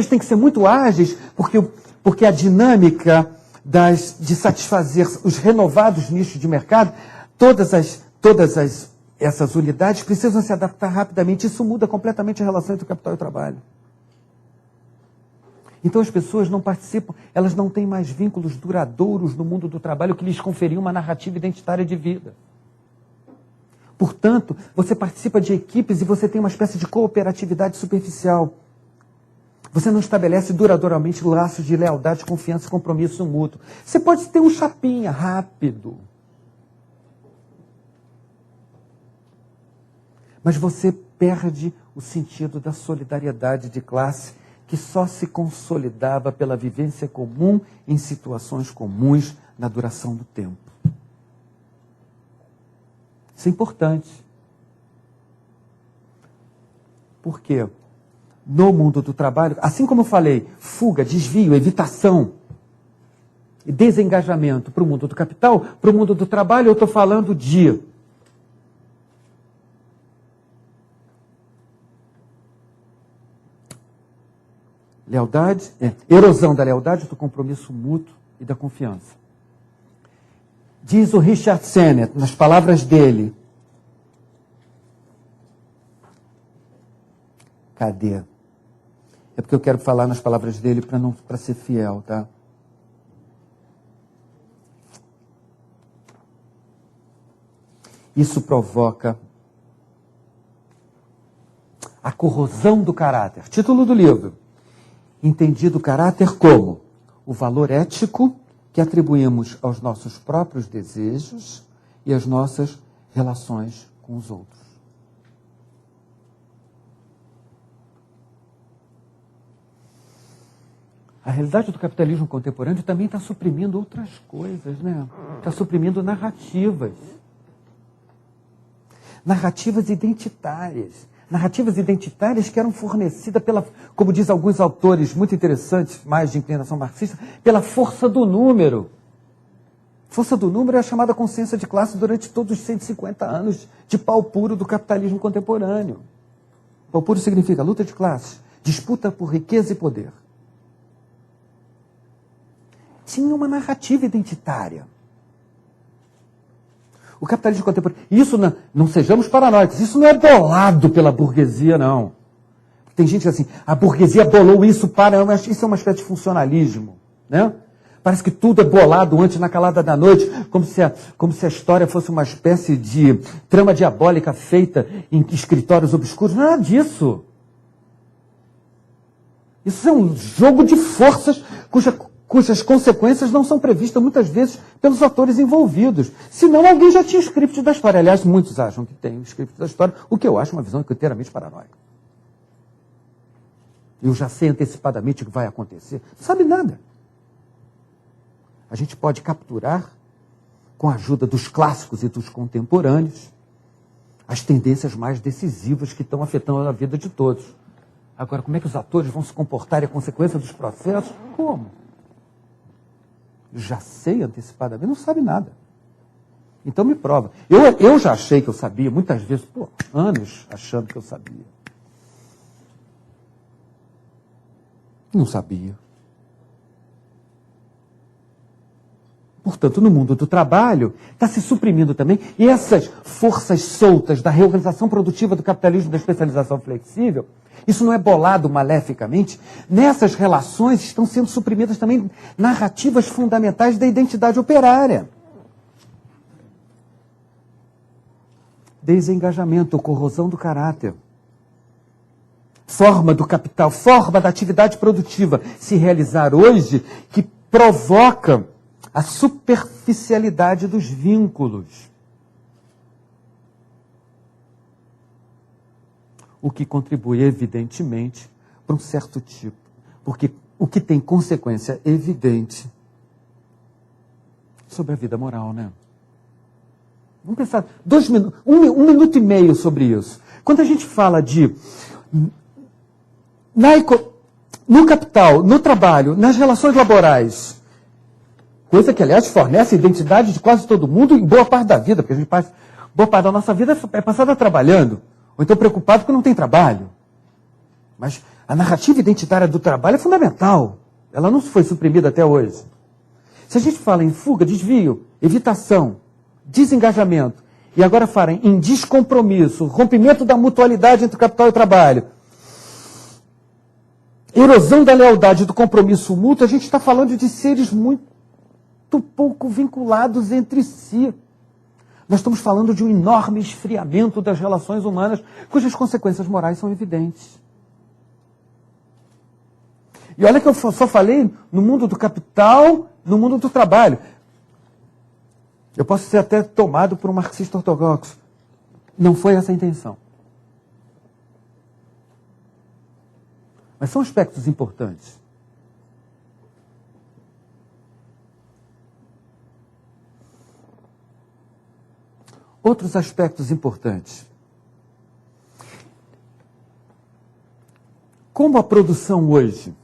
têm que ser muito ágeis, porque a dinâmica de satisfazer os renovados nichos de mercado, todas essas unidades precisam se adaptar rapidamente. Isso muda completamente a relação entre o capital e o trabalho. Então as pessoas não participam, elas não têm mais vínculos duradouros no mundo do trabalho que lhes conferiam uma narrativa identitária de vida. Portanto, você participa de equipes e você tem uma espécie de cooperatividade superficial. Você não estabelece duradouramente laços de lealdade, confiança e compromisso mútuo. Você pode ter um chapinha rápido. Mas você perde o sentido da solidariedade de classe que só se consolidava pela vivência comum em situações comuns na duração do tempo. Isso é importante. Por quê? No mundo do trabalho, assim como eu falei, fuga, desvio, evitação e desengajamento para o mundo do capital, para o mundo do trabalho, eu estou falando de lealdade, erosão da lealdade, do compromisso mútuo e da confiança. Diz o Richard Sennett, nas palavras dele, cadê? É porque eu quero falar nas palavras dele para ser fiel, tá? Isso provoca a corrosão do caráter. Título do livro. Entendido o caráter como o valor ético que atribuímos aos nossos próprios desejos e às nossas relações com os outros. A realidade do capitalismo contemporâneo também está suprimindo outras coisas, né? Está suprimindo narrativas. Narrativas identitárias. Narrativas identitárias que eram fornecidas pela, como diz alguns autores muito interessantes, mais de inclinação marxista, pela força do número. Força do número é a chamada consciência de classe durante todos os 150 anos de pau puro do capitalismo contemporâneo. Pau puro significa luta de classes, disputa por riqueza e poder. Tinha uma narrativa identitária. O capitalismo contemporâneo... Isso não sejamos paranoicos, isso não é bolado pela burguesia, não. Tem gente que diz assim, a burguesia bolou isso para... Isso é uma espécie de funcionalismo, né? Parece que tudo é bolado antes na calada da noite, como se a história fosse uma espécie de trama diabólica feita em escritórios obscuros. Nada disso. Isso é um jogo de forças cujas consequências não são previstas muitas vezes pelos atores envolvidos. Senão alguém já tinha o script da história. Aliás, muitos acham que tem o script da história, o que eu acho uma visão inteiramente paranoica. Eu já sei antecipadamente o que vai acontecer. Não sabe nada. A gente pode capturar, com a ajuda dos clássicos e dos contemporâneos, as tendências mais decisivas que estão afetando a vida de todos. Agora, como é que os atores vão se comportar e a consequência dos processos? Como? Já sei antecipadamente, não sabe nada. Então me prova. Eu já achei que eu sabia, muitas vezes, anos achando que eu sabia. Não sabia. Portanto, no mundo do trabalho, está se suprimindo também, e essas forças soltas da reorganização produtiva do capitalismo da especialização flexível, isso não é bolado maleficamente, nessas relações estão sendo suprimidas também narrativas fundamentais da identidade operária. Desengajamento, corrosão do caráter. Forma do capital, forma da atividade produtiva se realizar hoje que provoca a superficialidade dos vínculos. O que contribui, evidentemente, para um certo tipo. Porque o que tem consequência evidente sobre a vida moral, né? Vamos pensar 2 minutos, um minuto e meio sobre isso. Quando a gente fala de... no capital, no trabalho, nas relações laborais, coisa que, aliás, fornece a identidade de quase todo mundo em boa parte da vida, porque a gente passa, boa parte da nossa vida é passada trabalhando, ou então preocupado porque não tem trabalho. Mas a narrativa identitária do trabalho é fundamental. Ela não foi suprimida até hoje. Se a gente fala em fuga, desvio, evitação, desengajamento, e agora fala em descompromisso, rompimento da mutualidade entre o capital e o trabalho, erosão da lealdade e do compromisso mútuo, a gente está falando de seres muito pouco vinculados entre si. Nós estamos falando de um enorme esfriamento das relações humanas, cujas consequências morais são evidentes. E olha que eu só falei no mundo do capital, no mundo do trabalho. Eu posso ser até tomado por um marxista ortodoxo. Não foi essa a intenção. Mas são aspectos importantes. Outros aspectos importantes. Como a produção hoje,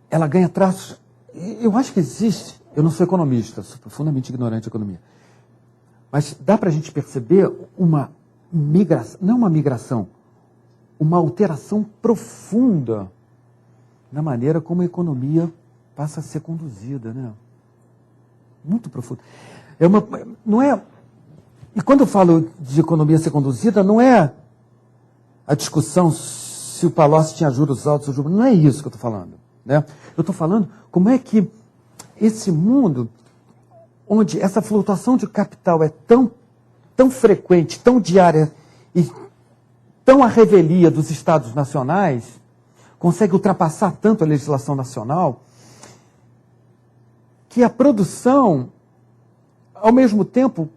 ela ganha traços... Eu acho que existe, eu não sou economista, sou profundamente ignorante de economia, mas dá para a gente perceber uma migração, não uma migração, uma alteração profunda na maneira como a economia passa a ser conduzida, né? Muito profunda. Não é... E quando eu falo de economia ser conduzida, não é a discussão se o Palocci tinha juros altos ou juros... Não é isso que eu estou falando, né? Eu estou falando como é que esse mundo, onde essa flutuação de capital é tão frequente, tão diária e tão à revelia dos Estados nacionais, consegue ultrapassar tanto a legislação nacional, que a produção, ao mesmo tempo,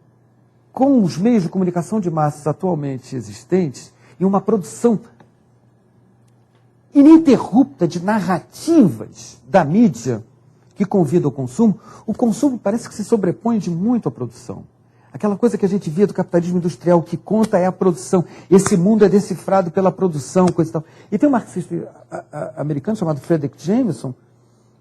com os meios de comunicação de massas atualmente existentes, e uma produção ininterrupta de narrativas da mídia que convida ao consumo, o consumo parece que se sobrepõe de muito à produção. Aquela coisa que a gente via do capitalismo industrial, o que conta é a produção. Esse mundo é decifrado pela produção, coisa e tal. E tem um marxista americano chamado Frederick Jameson,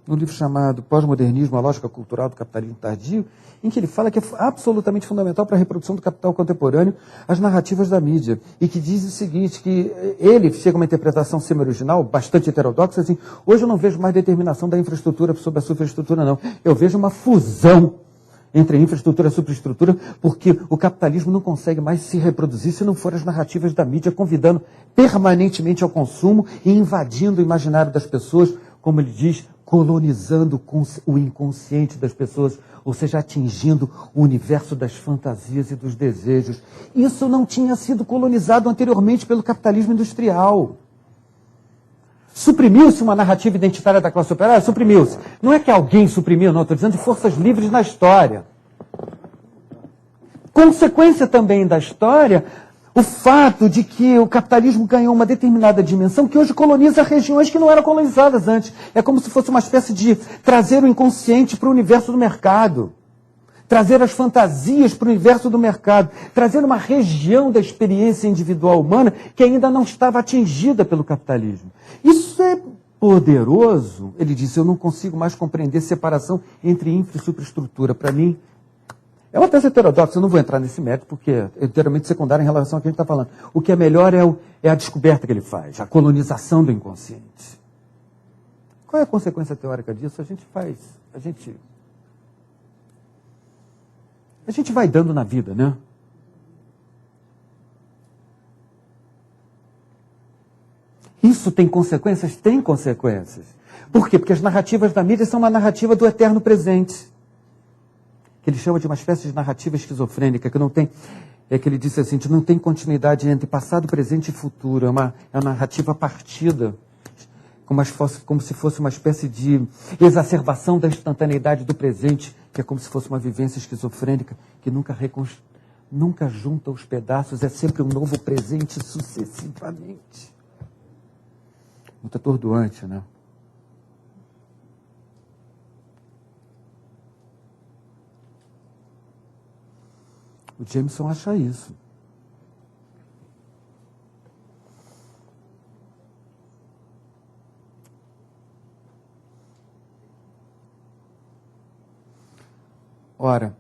um livro chamado Pós-Modernismo, a Lógica Cultural do Capitalismo Tardio, em que ele fala que é absolutamente fundamental para a reprodução do capital contemporâneo as narrativas da mídia. E que diz o seguinte, que ele chega a uma interpretação semi-original, bastante heterodoxa, assim, hoje eu não vejo mais determinação da infraestrutura sobre a superestrutura, não. Eu vejo uma fusão entre a infraestrutura e a superestrutura, porque o capitalismo não consegue mais se reproduzir se não for as narrativas da mídia convidando permanentemente ao consumo e invadindo o imaginário das pessoas, como ele diz, colonizando o inconsciente das pessoas, ou seja, atingindo o universo das fantasias e dos desejos. Isso não tinha sido colonizado anteriormente pelo capitalismo industrial. Suprimiu-se uma narrativa identitária da classe operária? Suprimiu-se. Não é que alguém suprimiu, não, estou dizendo de forças livres na história. Consequência também da história, o fato de que o capitalismo ganhou uma determinada dimensão que hoje coloniza regiões que não eram colonizadas antes. É como se fosse uma espécie de trazer o inconsciente para o universo do mercado. Trazer as fantasias para o universo do mercado. Trazer uma região da experiência individual humana que ainda não estava atingida pelo capitalismo. Isso é poderoso. Ele disse, eu não consigo mais compreender separação entre infra e superestrutura. Para mim, é uma tese heterodoxa, eu não vou entrar nesse mérito, porque é inteiramente secundário em relação ao que a gente está falando. O que é melhor é a descoberta que ele faz, a colonização do inconsciente. Qual é a consequência teórica disso? A gente vai dando na vida, né? Isso tem consequências? Tem consequências. Por quê? Porque as narrativas da mídia são uma narrativa do eterno presente. Que ele chama de uma espécie de narrativa esquizofrênica, que não tem, que ele disse assim, não tem continuidade entre passado, presente e futuro, é uma narrativa partida, como se fosse uma espécie de exacerbação da instantaneidade do presente, que é como se fosse uma vivência esquizofrênica, que nunca junta os pedaços, é sempre um novo presente sucessivamente. Muito atordoante, né? O Jameson acha isso. Ora,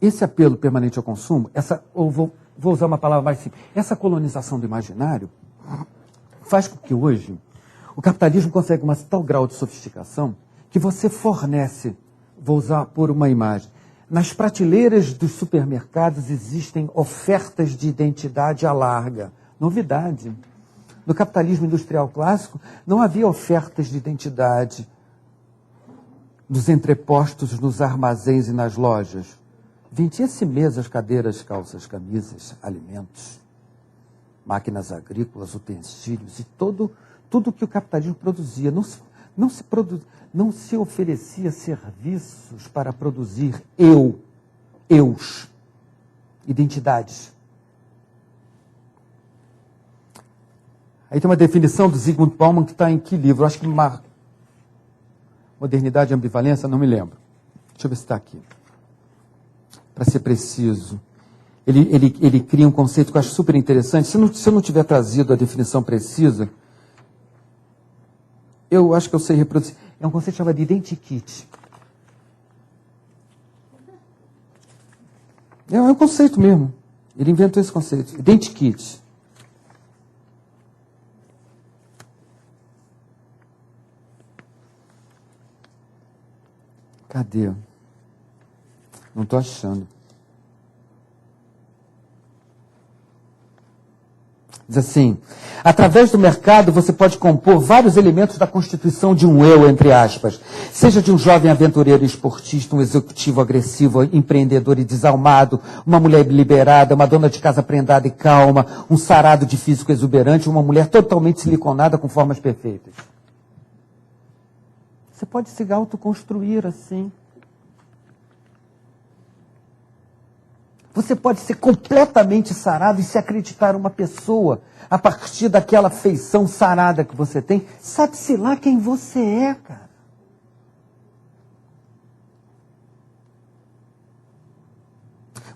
esse apelo permanente ao consumo, vou usar uma palavra mais simples, essa colonização do imaginário faz com que hoje o capitalismo consegue um tal grau de sofisticação que você fornece, vou usar por uma imagem, nas prateleiras dos supermercados existem ofertas de identidade à larga. Novidade. No capitalismo industrial clássico, não havia ofertas de identidade nos entrepostos, nos armazéns e nas lojas. Vendia-se mesas, cadeiras, calças, camisas, alimentos. máquinas agrícolas, utensílios e tudo que o capitalismo produzia. Não se oferecia serviços para produzir eus, identidades. Aí tem uma definição do Zygmunt Bauman que está em que livro? Eu acho que Modernidade e Ambivalência, não me lembro. Deixa eu ver se está aqui. Para ser preciso. Ele cria um conceito que eu acho super interessante. Se eu não tiver trazido a definição precisa, eu acho que eu sei reproduzir. É um conceito chamado de identikit. É um conceito mesmo. Ele inventou esse conceito. Identikit. Cadê? Não estou achando. Diz assim, através do mercado você pode compor vários elementos da constituição de um eu, entre aspas. Seja de um jovem aventureiro esportista, um executivo agressivo, empreendedor e desalmado, uma mulher liberada, uma dona de casa prendada e calma, um sarado de físico exuberante, uma mulher totalmente siliconada com formas perfeitas. Você pode se autoconstruir assim. Você pode ser completamente sarado e se acreditar uma pessoa a partir daquela feição sarada que você tem. Sabe-se lá quem você é, cara.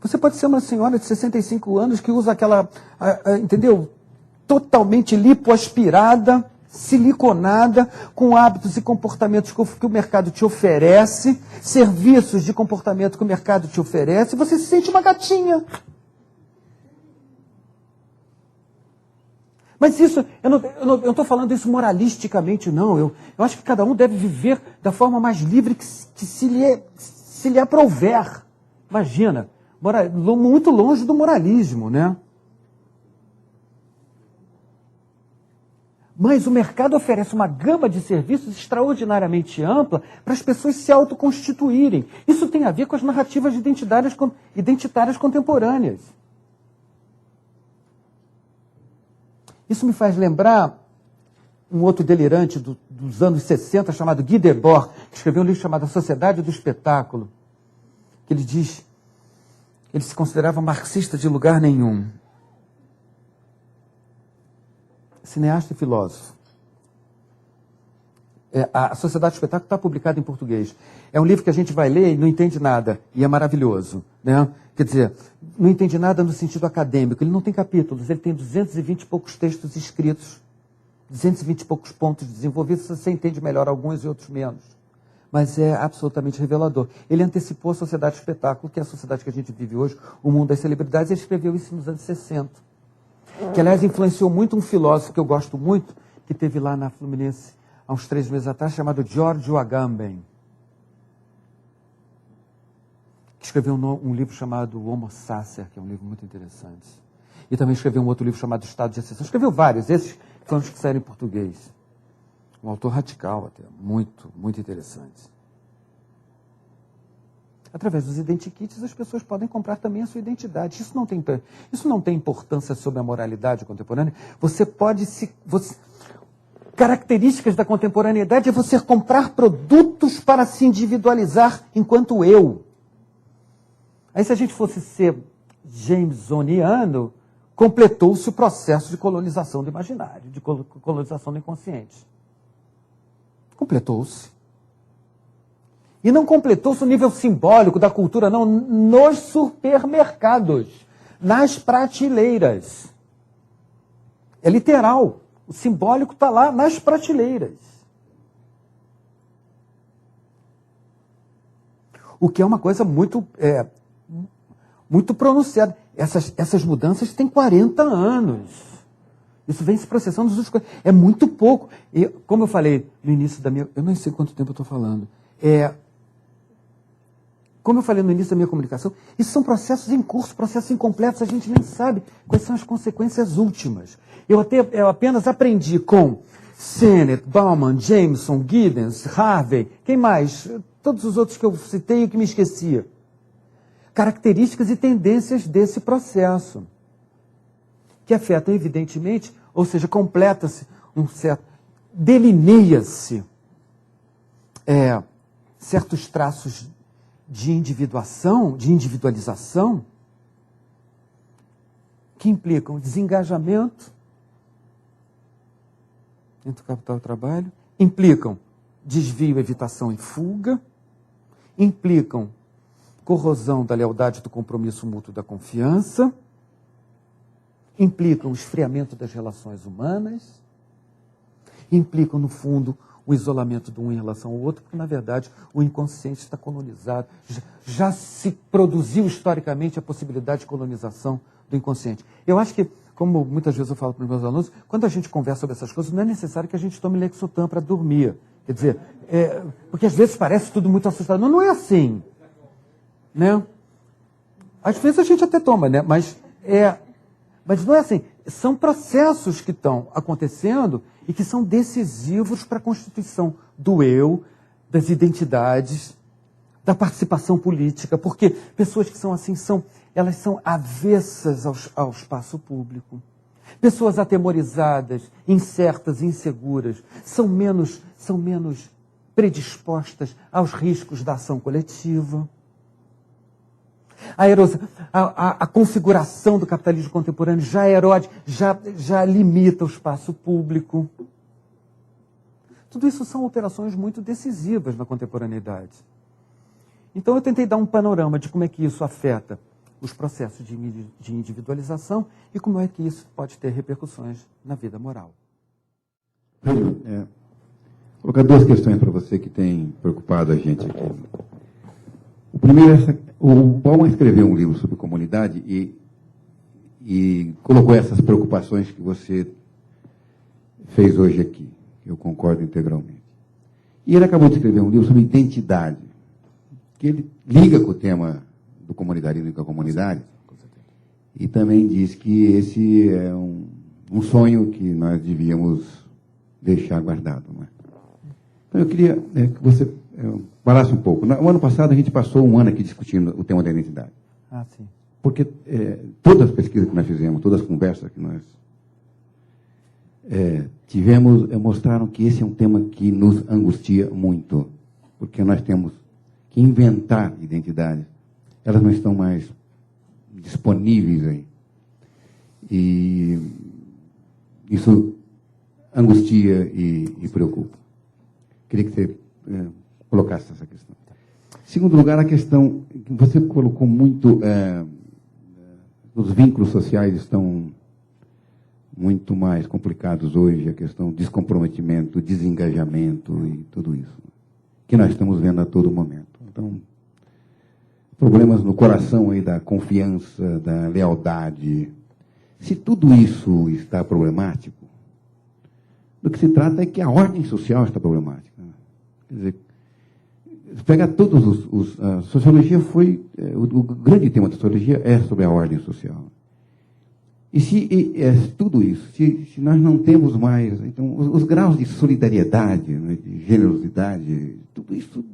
Você pode ser uma senhora de 65 anos que usa aquela, entendeu? Totalmente lipoaspirada, siliconada, com hábitos e comportamentos que o mercado te oferece, serviços de comportamento que o mercado te oferece, e você se sente uma gatinha. Mas isso, eu não estou falando isso moralisticamente, não. Eu acho que cada um deve viver da forma mais livre que se lhe aprouver. Imagina, muito longe do moralismo, né? Mas o mercado oferece uma gama de serviços extraordinariamente ampla para as pessoas se autoconstituírem. Isso tem a ver com as narrativas identitárias contemporâneas. Isso me faz lembrar um outro delirante dos anos 60, chamado Guy Debord, que escreveu um livro chamado A Sociedade do Espetáculo, que ele diz que ele se considerava marxista de lugar nenhum. Cineasta e filósofo. A Sociedade do Espetáculo está publicada em português. É um livro que a gente vai ler e não entende nada, e é maravilhoso. Né? Quer dizer, não entende nada no sentido acadêmico. Ele não tem capítulos, ele tem 220 e poucos textos escritos, 220 e poucos pontos desenvolvidos, você entende melhor alguns e outros menos. Mas é absolutamente revelador. Ele antecipou a Sociedade do Espetáculo, que é a sociedade que a gente vive hoje, o mundo das celebridades. Ele escreveu isso nos anos 60. Que, aliás, influenciou muito um filósofo que eu gosto muito, que teve lá na Fluminense há uns 3 meses atrás, chamado Giorgio Agamben, que escreveu um livro chamado Homo Sacer, que é um livro muito interessante. E também escreveu um outro livro chamado Estado de Exceção. Escreveu vários, esses foram os que saíram em português. Um autor radical até, muito, muito interessante. Através dos identikits, as pessoas podem comprar também a sua identidade. Isso não tem importância sobre a moralidade contemporânea. Características da contemporaneidade é você comprar produtos para se individualizar enquanto eu. Aí, se a gente fosse ser jamesoniano, completou-se o processo de colonização do imaginário, de colonização do inconsciente. Completou-se. E não completou-se o nível simbólico da cultura, não, nos supermercados, nas prateleiras. É literal. O simbólico está lá nas prateleiras. O que é uma coisa muito pronunciada. Essas mudanças têm 40 anos. Isso vem se processando nos últimos... É muito pouco. E, como eu falei no início da minha... Eu não sei quanto tempo eu estou falando. Como eu falei no início da minha comunicação, isso são processos em curso, processos incompletos, a gente nem sabe quais são as consequências últimas. Eu apenas aprendi com Sennett, Bauman, Jameson, Giddens, Harvey, quem mais? Todos os outros que eu citei e que me esquecia. Características e tendências desse processo. que afeta, evidentemente, ou seja, completa-se um certo... delineia-se certos traços de individualização, que implicam desengajamento entre o capital e o trabalho, implicam desvio, evitação e fuga, implicam corrosão da lealdade, do compromisso mútuo, da confiança, implicam esfriamento das relações humanas, implicam, no fundo, o isolamento de um em relação ao outro, porque, na verdade, o inconsciente está colonizado. Já se produziu historicamente a possibilidade de colonização do inconsciente. Eu acho que, como muitas vezes eu falo para os meus alunos, quando a gente conversa sobre essas coisas, não é necessário que a gente tome Lexotan para dormir. Quer dizer, porque às vezes parece tudo muito assustador. Não é assim. Né? Às vezes a gente até toma, né? Mas não é assim. São processos que estão acontecendo e que são decisivos para a constituição do eu, das identidades, da participação política, porque pessoas que são assim, elas são avessas ao espaço público. Pessoas atemorizadas, incertas, inseguras, são menos predispostas aos riscos da ação coletiva. A configuração do capitalismo contemporâneo já limita o espaço público. Tudo isso são alterações muito decisivas na contemporaneidade. Então eu tentei dar um panorama de como é que isso afeta os processos de individualização e como é que isso pode ter repercussões na vida moral. Vou colocar duas questões para você que tem preocupado a gente aqui. O primeiro, o Bauman escreveu um livro sobre comunidade e colocou essas preocupações que você fez hoje aqui. Eu concordo integralmente. E ele acabou de escrever um livro sobre identidade, que ele liga com o tema do comunitarismo e com a comunidade, e também diz que esse é um sonho que nós devíamos deixar guardado. Não é? Então eu queria que você falasse um pouco. No ano passado a gente passou um ano aqui discutindo o tema da identidade. Ah, sim. Porque todas as pesquisas que nós fizemos, todas as conversas que nós tivemos, mostraram que esse é um tema que nos angustia muito, porque nós temos que inventar identidades. Elas não estão mais disponíveis aí. E isso angustia e preocupa. Queria que você colocasse essa questão. Em segundo lugar, a questão que você colocou muito, os vínculos sociais estão muito mais complicados hoje, a questão do descomprometimento, desengajamento e tudo isso, que nós estamos vendo a todo momento. Então, problemas no coração aí da confiança, da lealdade. Se tudo isso está problemático, do que se trata é que a ordem social está problemática. Quer dizer, pegar todos a sociologia foi, o grande tema da sociologia é sobre a ordem social. E se tudo isso, se nós não temos mais, então, os graus de solidariedade, né, de generosidade, tudo isso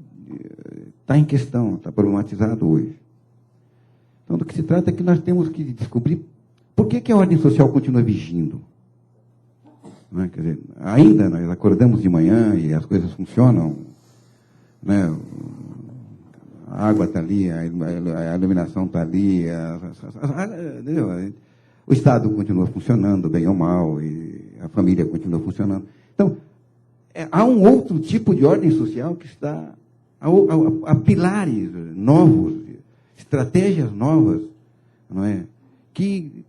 está em questão, está problematizado hoje. Então, do que se trata é que nós temos que descobrir por que a ordem social continua vigindo. Não é? Quer dizer, ainda nós acordamos de manhã e as coisas funcionam, né? A água está ali, a iluminação está ali, o Estado continua funcionando, bem ou mal, e a família continua funcionando. Então, há um outro tipo de ordem social que está a pilares novos, estratégias novas, não é? Que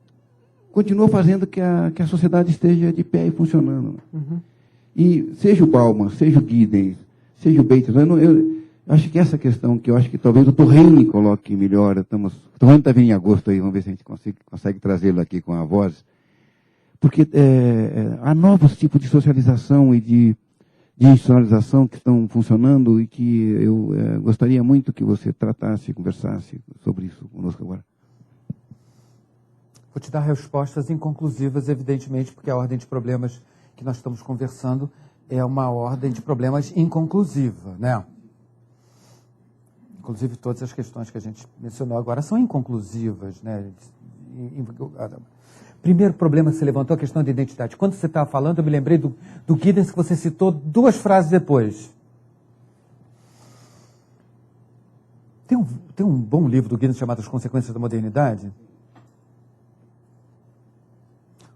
continuam fazendo que a sociedade esteja de pé e funcionando. Uhum. E seja o Bauman, seja o Giddens, seja o Bates, eu acho que essa questão, que eu acho que talvez o Torreni coloque melhor, o Torreni está vindo em agosto aí, vamos ver se a gente consegue trazê-lo aqui com a voz, porque há novos tipos de socialização e de institucionalização que estão funcionando e que eu gostaria muito que você tratasse e conversasse sobre isso conosco agora. Vou te dar respostas inconclusivas, evidentemente, porque a ordem de problemas que nós estamos conversando é uma ordem de problemas inconclusiva, né? Inclusive, todas as questões que a gente mencionou agora são inconclusivas, né? Primeiro problema que você levantou, a questão de identidade. Quando você estava falando, eu me lembrei do Giddens, que você citou 2 frases depois. Tem um bom livro do Giddens chamado As Consequências da Modernidade,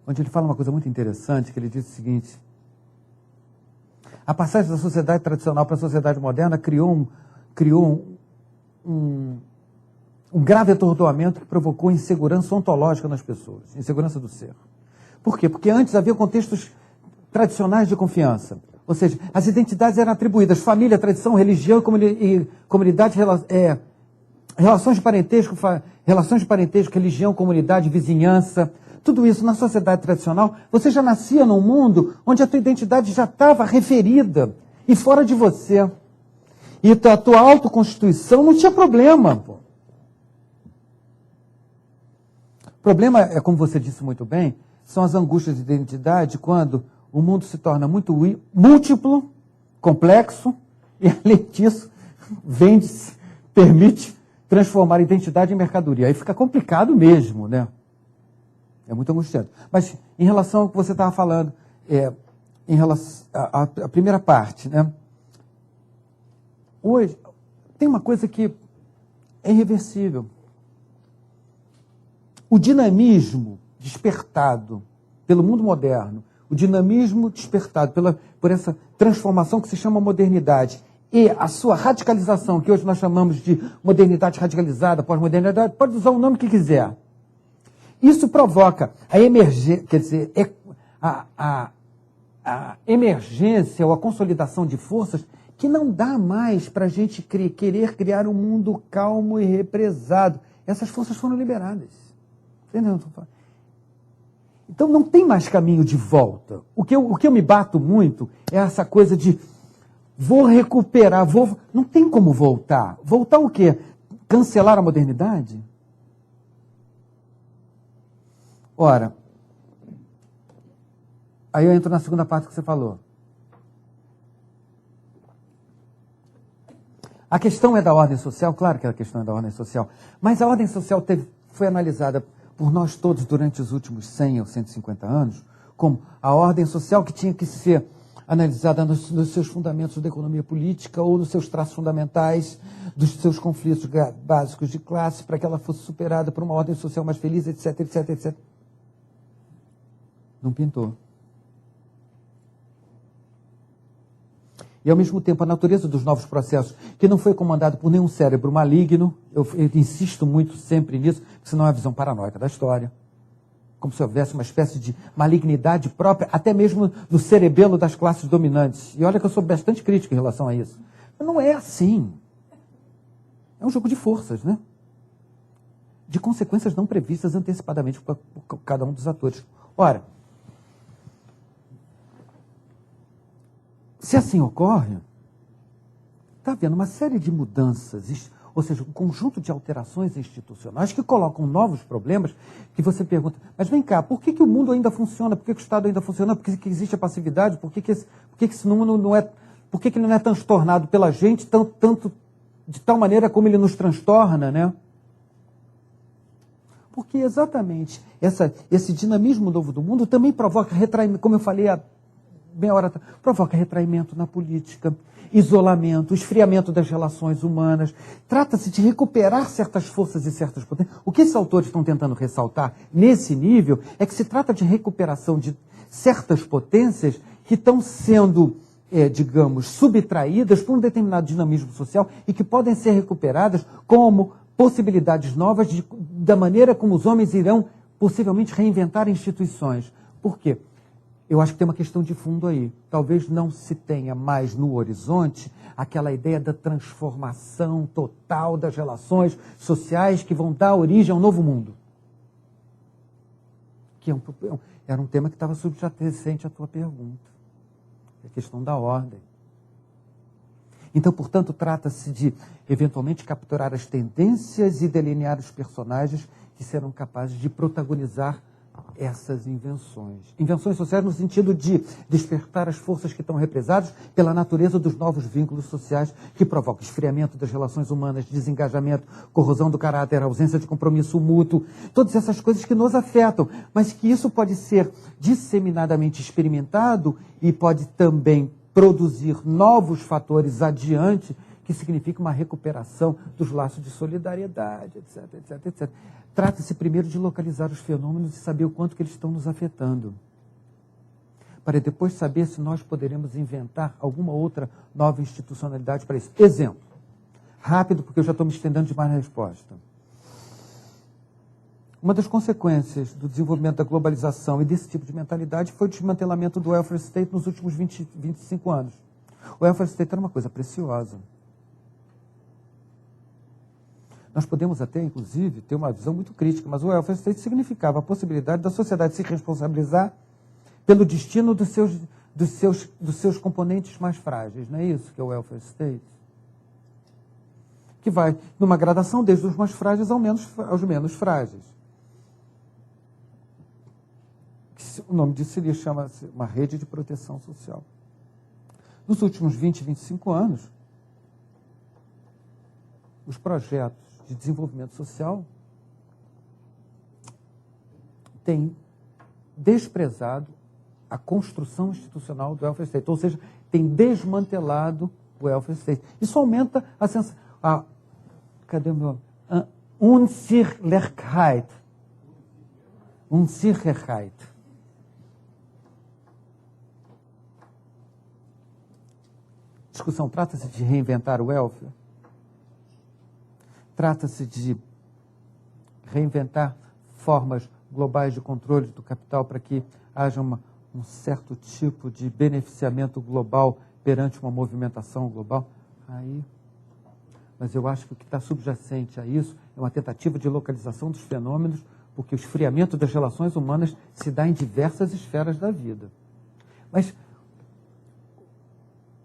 onde ele fala uma coisa muito interessante, que ele diz o seguinte: a passagem da sociedade tradicional para a sociedade moderna criou um grave atordoamento que provocou insegurança ontológica nas pessoas, insegurança do ser. Por quê? Porque antes havia contextos tradicionais de confiança. Ou seja, as identidades eram atribuídas: família, tradição, religião e comunidade, relações de parentesco, religião, comunidade, vizinhança. Tudo isso na sociedade tradicional, você já nascia num mundo onde a tua identidade já estava referida e fora de você. E a tua autoconstituição não tinha problema, pô. O problema é, como você disse muito bem, são as angústias de identidade quando o mundo se torna muito múltiplo, complexo, e além disso, vende-se, permite transformar a identidade em mercadoria. Aí fica complicado mesmo, né? É muito angustiante. Mas em relação ao que você estava falando, em relação à primeira parte, né? Hoje, tem uma coisa que é irreversível. O dinamismo despertado pelo mundo moderno, o dinamismo despertado por essa transformação que se chama modernidade, e a sua radicalização, que hoje nós chamamos de modernidade radicalizada, pós-modernidade, pode usar o nome que quiser. Isso provoca a emergência, quer dizer, a emergência ou a consolidação de forças que não dá mais para a gente querer criar um mundo calmo e represado. Essas forças foram liberadas. Entendeu? Então não tem mais caminho de volta. O que eu me bato muito é essa coisa de vou recuperar, não tem como voltar. Voltar o quê? Cancelar a modernidade? Ora, aí eu entro na segunda parte que você falou. A questão é da ordem social, claro que a questão é da ordem social, mas a ordem social foi analisada por nós todos durante os últimos 100 ou 150 anos como a ordem social que tinha que ser analisada nos seus fundamentos da economia política ou nos seus traços fundamentais, dos seus conflitos básicos de classe, para que ela fosse superada por uma ordem social mais feliz, etc, etc, etc. Não pintou. E, ao mesmo tempo, a natureza dos novos processos, que não foi comandado por nenhum cérebro maligno, eu insisto muito sempre nisso, porque senão é a visão paranoica da história, como se houvesse uma espécie de malignidade própria, até mesmo no cerebelo das classes dominantes. E olha que eu sou bastante crítico em relação a isso. Mas não é assim. É um jogo de forças, né? De consequências não previstas antecipadamente por cada um dos atores. Ora, se assim ocorre, está havendo uma série de mudanças, ou seja, um conjunto de alterações institucionais que colocam novos problemas que você pergunta, mas vem cá, por que o mundo ainda funciona? Por que o Estado ainda funciona? Por que existe a passividade? Por que esse mundo não é... Por que ele não é transtornado pela gente tanto de tal maneira como ele nos transtorna, né? Porque exatamente esse dinamismo novo do mundo também provoca retraimento, como eu falei há meia hora, provoca retraimento na política, isolamento, esfriamento das relações humanas. Trata-se de recuperar certas forças e certas potências. O que esses autores estão tentando ressaltar nesse nível é que se trata de recuperação de certas potências que estão sendo, digamos, subtraídas por um determinado dinamismo social e que podem ser recuperadas como possibilidades novas da maneira como os homens irão possivelmente reinventar instituições. Por quê? Eu acho que tem uma questão de fundo aí. Talvez não se tenha mais no horizonte aquela ideia da transformação total das relações sociais que vão dar origem a um novo mundo. Que era um tema que estava subjacente à tua pergunta. A questão da ordem. Então, portanto, trata-se de, eventualmente, capturar as tendências e delinear os personagens que serão capazes de protagonizar essas invenções. Invenções sociais no sentido de despertar as forças que estão represadas pela natureza dos novos vínculos sociais que provocam esfriamento das relações humanas, desengajamento, corrosão do caráter, ausência de compromisso mútuo, todas essas coisas que nos afetam, mas que isso pode ser disseminadamente experimentado e pode também produzir novos fatores adiante, que significa uma recuperação dos laços de solidariedade, etc, etc, etc. Trata-se primeiro de localizar os fenômenos e saber o quanto que eles estão nos afetando, para depois saber se nós poderemos inventar alguma outra nova institucionalidade para isso. Exemplo, rápido, porque eu já estou me estendendo demais na resposta. Uma das consequências do desenvolvimento da globalização e desse tipo de mentalidade foi o desmantelamento do welfare state nos últimos 25 anos. O welfare state era uma coisa preciosa. Nós podemos até, inclusive, ter uma visão muito crítica, mas o welfare state significava a possibilidade da sociedade se responsabilizar pelo destino dos seus componentes mais frágeis. Não é isso que é o welfare state? Que vai numa gradação desde os mais frágeis aos menos frágeis. O nome disso chama-se uma rede de proteção social. Nos últimos 20, 25 anos, os projetos de desenvolvimento social têm desprezado a construção institucional do welfare state, ou seja, tem desmantelado o welfare state. Isso aumenta a sensação, cadê o meu? Unsicherheit. Unsicherheit. Discussão, trata-se de reinventar o welfare? Trata-se de reinventar formas globais de controle do capital para que haja um certo tipo de beneficiamento global perante uma movimentação global? Mas eu acho que o que está subjacente a isso é uma tentativa de localização dos fenômenos, porque o esfriamento das relações humanas se dá em diversas esferas da vida. Mas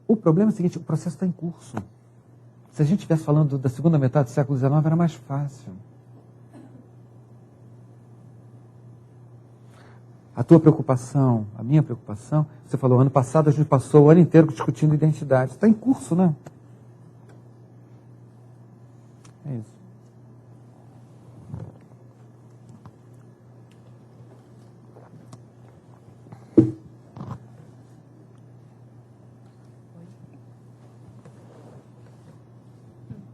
o problema é o seguinte, o processo está em curso. Se a gente estivesse falando da segunda metade do século XIX, era mais fácil. A tua preocupação, a minha preocupação, você falou, ano passado a gente passou o ano inteiro discutindo identidade. Está em curso, né? É isso.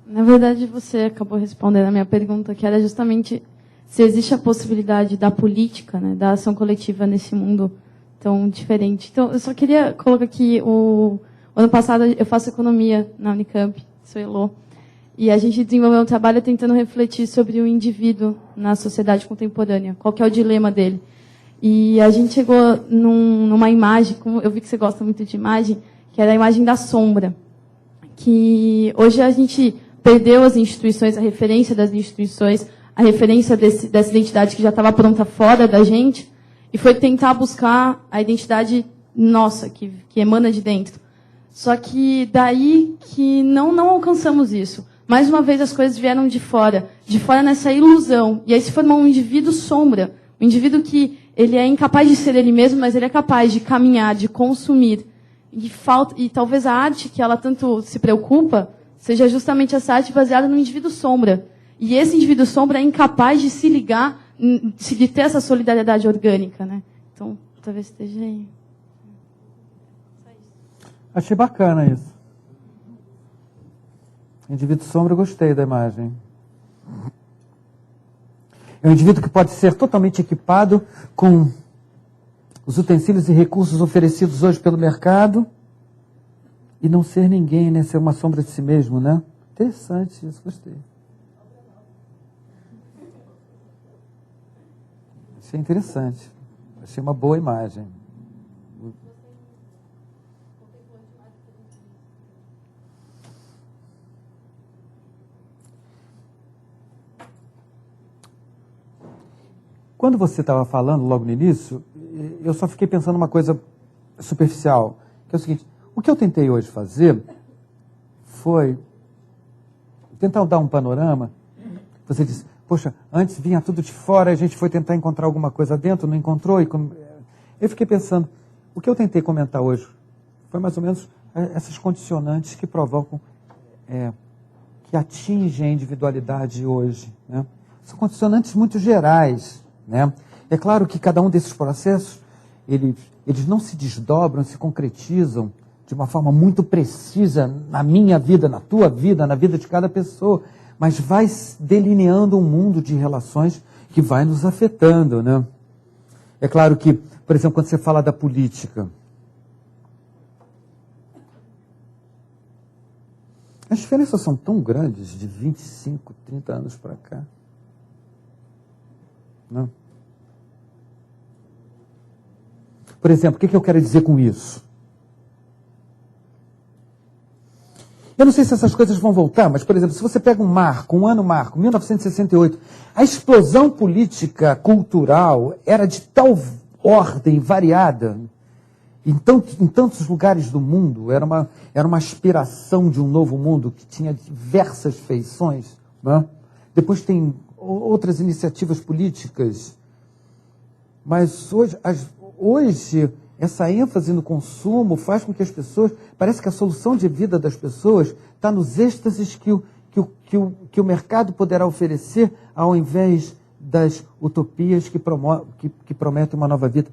Na verdade, você acabou respondendo a minha pergunta, que era justamente se existe a possibilidade da política, né, da ação coletiva nesse mundo tão diferente. Então, eu só queria colocar aqui, o ano passado eu faço economia na Unicamp, sou Elô, e a gente desenvolveu um trabalho tentando refletir sobre o indivíduo na sociedade contemporânea, qual que é o dilema dele. E a gente chegou numa imagem, como eu vi que você gosta muito de imagem, que era a imagem da sombra, que hoje a gente perdeu as instituições, a referência das instituições, a referência dessa identidade que já estava pronta fora da gente, e foi tentar buscar a identidade nossa, que emana de dentro. Só que daí que não alcançamos isso. Mais uma vez as coisas vieram de fora nessa ilusão. E aí se formou um indivíduo sombra, um indivíduo que ele é incapaz de ser ele mesmo, mas ele é capaz de caminhar, de consumir. E talvez a arte que ela tanto se preocupa seja justamente essa arte baseada no indivíduo sombra. E esse indivíduo sombra é incapaz de se ligar, de ter essa solidariedade orgânica, né? Então, talvez esteja aí. Achei bacana isso. Indivíduo sombra, eu gostei da imagem. É um indivíduo que pode ser totalmente equipado com os utensílios e recursos oferecidos hoje pelo mercado e não ser ninguém, né? Ser uma sombra de si mesmo, né? Interessante isso, gostei. Achei interessante. Achei uma boa imagem. Quando você estava falando logo no início, eu só fiquei pensando uma coisa superficial, que é o seguinte, o que eu tentei hoje fazer foi tentar dar um panorama. Você disse, poxa, antes vinha tudo de fora, a gente foi tentar encontrar alguma coisa dentro, não encontrou. Eu fiquei pensando, o que eu tentei comentar hoje foi mais ou menos essas condicionantes que provocam, que atingem a individualidade hoje, né? São condicionantes muito gerais, né? É claro que cada um desses processos, eles não se desdobram, se concretizam de uma forma muito precisa na minha vida, na tua vida, na vida de cada pessoa, mas vai delineando um mundo de relações que vai nos afetando, né? É claro que, por exemplo, quando você fala da política, as diferenças são tão grandes de 25, 30 anos para cá. Não? Por exemplo, o que eu quero dizer com isso? Eu não sei se essas coisas vão voltar, mas, por exemplo, se você pega um ano marco, 1968, a explosão política, cultural, era de tal ordem variada, em tantos lugares do mundo, era uma aspiração de um novo mundo que tinha diversas feições, né? Depois tem outras iniciativas políticas, mas hoje essa ênfase no consumo faz com que as pessoas, parece que a solução de vida das pessoas está nos êxtases que o mercado poderá oferecer, ao invés das utopias que prometem uma nova vida.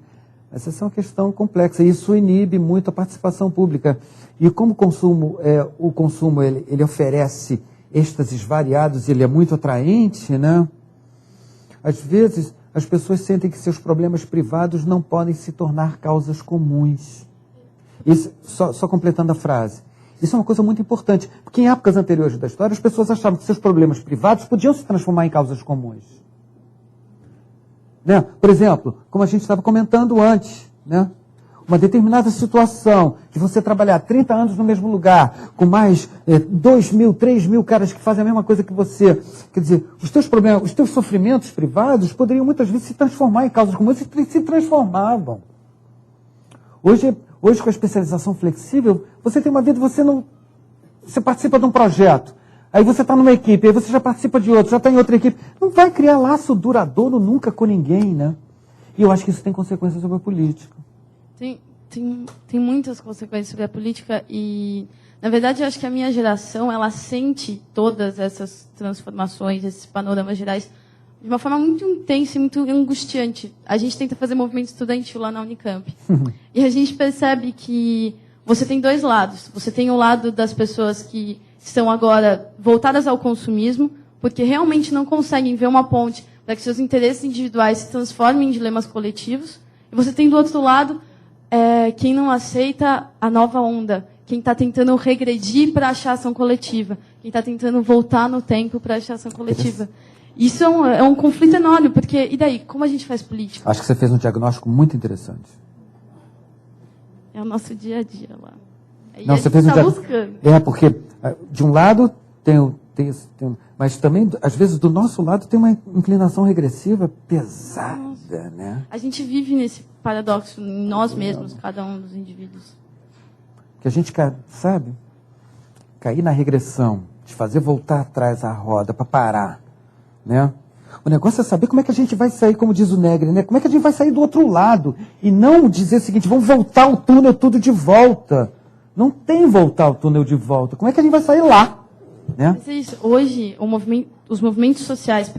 Essa é uma questão complexa, e isso inibe muito a participação pública. E como o consumo ele oferece êxtases variados, ele é muito atraente, né? Às vezes, as pessoas sentem que seus problemas privados não podem se tornar causas comuns. Isso, só completando a frase. Isso é uma coisa muito importante, porque em épocas anteriores da história, as pessoas achavam que seus problemas privados podiam se transformar em causas comuns. Né? Por exemplo, como a gente estava comentando antes, né? Uma determinada situação de você trabalhar 30 anos no mesmo lugar, com mais 2.000, 3.000 caras que fazem a mesma coisa que você. Quer dizer, os teus problemas, os teus sofrimentos privados poderiam muitas vezes se transformar em causas comuns e se transformavam. Hoje, com a especialização flexível, você tem uma vida, você participa de um projeto. Aí você está numa equipe, aí você já participa de outro, já está em outra equipe. Não vai criar laço duradouro nunca com ninguém, né? E eu acho que isso tem consequências sobre a política. Tem muitas consequências sobre a política e, na verdade, eu acho que a minha geração, ela sente todas essas transformações, esses panoramas gerais, de uma forma muito intensa e muito angustiante. A gente tenta fazer movimento estudantil lá na Unicamp. E a gente percebe que você tem dois lados. Você tem o lado das pessoas que estão agora voltadas ao consumismo, porque realmente não conseguem ver uma ponte para que seus interesses individuais se transformem em dilemas coletivos. E você tem do outro lado quem não aceita a nova onda, quem está tentando regredir para achar ação coletiva, quem está tentando voltar no tempo para achar ação coletiva. Isso é um conflito enorme, porque, e daí, como a gente faz política? Acho que você fez um diagnóstico muito interessante. É o nosso dia a dia lá. Aí Não, a você gente fez um tá diagnóstico. buscando. Porque, de um lado, mas também, às vezes, do nosso lado, tem uma inclinação regressiva pesada, né? A gente vive nesse paradoxo em nós mesmos, cada um dos indivíduos. Que a gente quer, sabe? Cair na regressão, de fazer voltar atrás a roda para parar, né? O negócio é saber como é que a gente vai sair, como diz o Negri, né? Como é que a gente vai sair do outro lado? E não dizer o seguinte, vamos voltar o túnel tudo de volta. Não tem voltar o túnel de volta. Como é que a gente vai sair lá? Né? Mas é isso. Hoje, os movimentos sociais,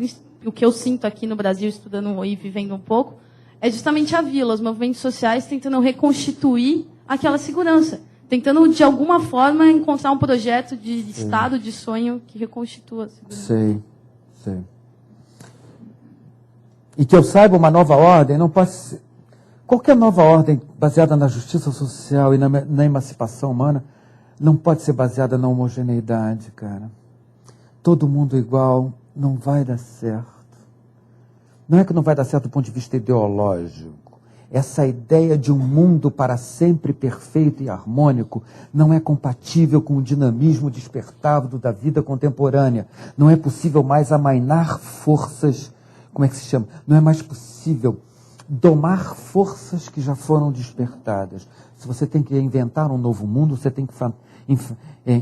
o que eu sinto aqui no Brasil, estudando e vivendo um pouco, é justamente a vila, os movimentos sociais tentando reconstituir aquela segurança. Tentando, de alguma forma, encontrar um projeto de estado, de sonho, que reconstitua a segurança. Sei. E que eu saiba, uma nova ordem não pode ser... Qualquer nova ordem baseada na justiça social e na emancipação humana não pode ser baseada na homogeneidade, cara. Todo mundo igual não vai dar certo. Não é que não vai dar certo do ponto de vista ideológico. Essa ideia de um mundo para sempre perfeito e harmônico não é compatível com o dinamismo despertado da vida contemporânea. Não é possível mais amainar forças, como é que se chama? Não é mais possível domar forças que já foram despertadas. Se você tem que inventar um novo mundo, você tem que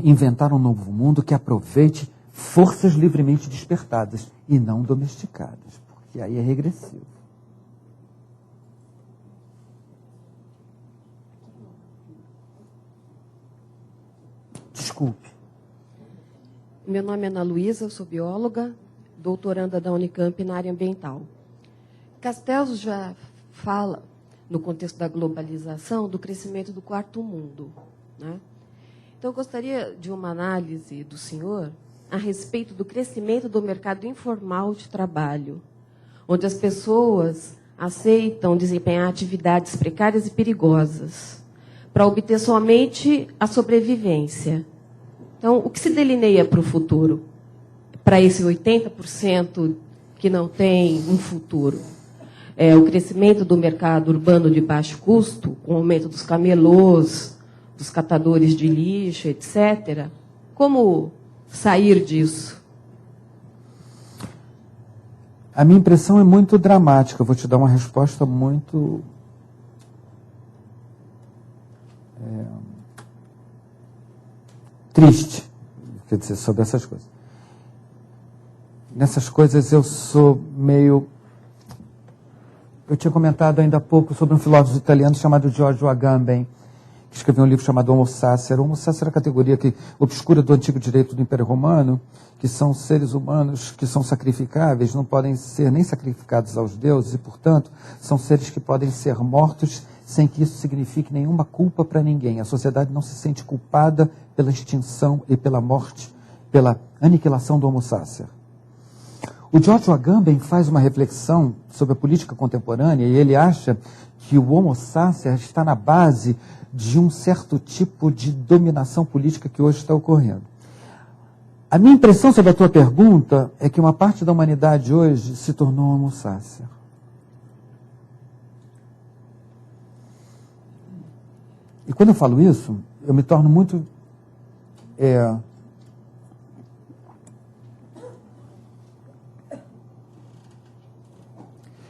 inventar um novo mundo que aproveite forças livremente despertadas e não domesticadas, porque aí é regressivo. Desculpe. Meu nome é Ana Luísa, eu sou bióloga, doutoranda da Unicamp na área ambiental. Castells já fala, no contexto da globalização, do crescimento do quarto mundo, né? Então, eu gostaria de uma análise do senhor a respeito do crescimento do mercado informal de trabalho, onde as pessoas aceitam desempenhar atividades precárias e perigosas para obter somente a sobrevivência. Então, o que se delineia para o futuro? Para esse 80% que não tem um futuro? O crescimento do mercado urbano de baixo custo, com o aumento dos camelôs, dos catadores de lixo, etc. Como sair disso? A minha impressão é muito dramática. Eu vou te dar uma resposta muito... triste, quer dizer, sobre essas coisas. Nessas coisas eu sou meio... Eu tinha comentado ainda há pouco sobre um filósofo italiano chamado Giorgio Agamben, que escreveu um livro chamado Homo Sacer. Homo Sacer é a categoria que obscura do antigo direito do Império Romano, que são seres humanos que são sacrificáveis, não podem ser nem sacrificados aos deuses e, portanto, são seres que podem ser mortos sem que isso signifique nenhuma culpa para ninguém. A sociedade não se sente culpada pela extinção e pela morte, pela aniquilação do Homo Sacer. O Giorgio Agamben faz uma reflexão sobre a política contemporânea e ele acha que o Homo Sacer está na base de um certo tipo de dominação política que hoje está ocorrendo. A minha impressão sobre a tua pergunta é que uma parte da humanidade hoje se tornou Homo Sacer. E quando eu falo isso, eu me torno muito...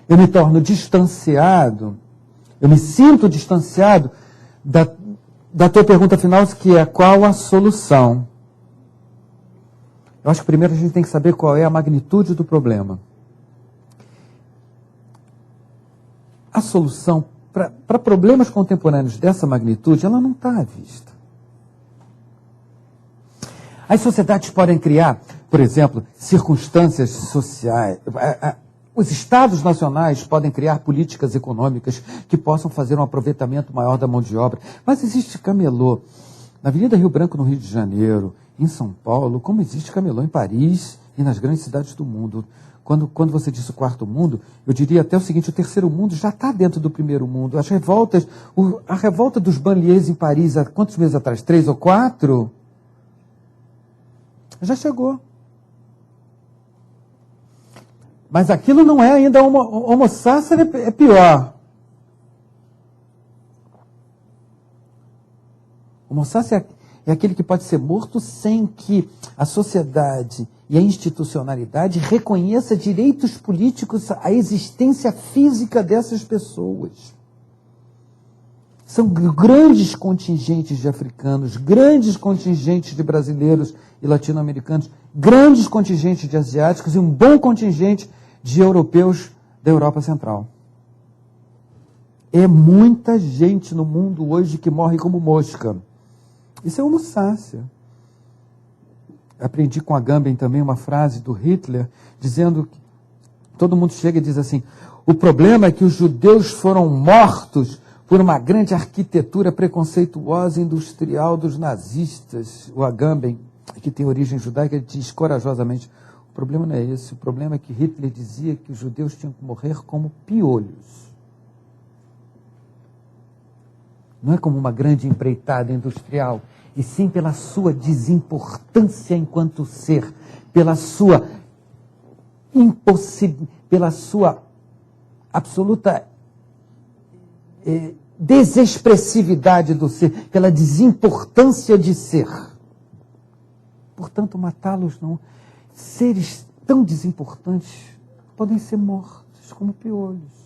Eu me torno distanciado, eu me sinto distanciado da tua pergunta final, que é qual a solução? Eu acho que primeiro a gente tem que saber qual é a magnitude do problema. A solução para problemas contemporâneos dessa magnitude, ela não está à vista. As sociedades podem criar, por exemplo, circunstâncias sociais. Os estados nacionais podem criar políticas econômicas que possam fazer um aproveitamento maior da mão de obra. Mas existe camelô na Avenida Rio Branco, no Rio de Janeiro, em São Paulo, como existe camelô em Paris e nas grandes cidades do mundo. Quando você disse o quarto mundo, eu diria até o seguinte: o terceiro mundo já está dentro do primeiro mundo. As revoltas, a revolta dos banlieues em Paris, há quantos meses atrás? 3 ou 4? Já chegou. Mas aquilo não é ainda Homo Sacer, é pior. Homo Sacer é aquele que pode ser morto sem que a sociedade e a institucionalidade reconheça direitos políticos à existência física dessas pessoas. São grandes contingentes de africanos, grandes contingentes de brasileiros e latino-americanos, grandes contingentes de asiáticos e um bom contingente de europeus da Europa Central. É muita gente no mundo hoje que morre como mosca. Isso é Homo Sacer. Aprendi com Agamben também uma frase do Hitler, dizendo que todo mundo chega e diz assim: o problema é que os judeus foram mortos por uma grande arquitetura preconceituosa e industrial dos nazistas. O Agamben, que tem origem judaica, diz corajosamente: o problema não é esse, o problema é que Hitler dizia que os judeus tinham que morrer como piolhos. Não é como uma grande empreitada industrial, e sim pela sua desimportância enquanto ser, pela sua pela sua absoluta desexpressividade do ser, pela desimportância de ser. Portanto, matá-los não. Seres tão desimportantes podem ser mortos como piolhos.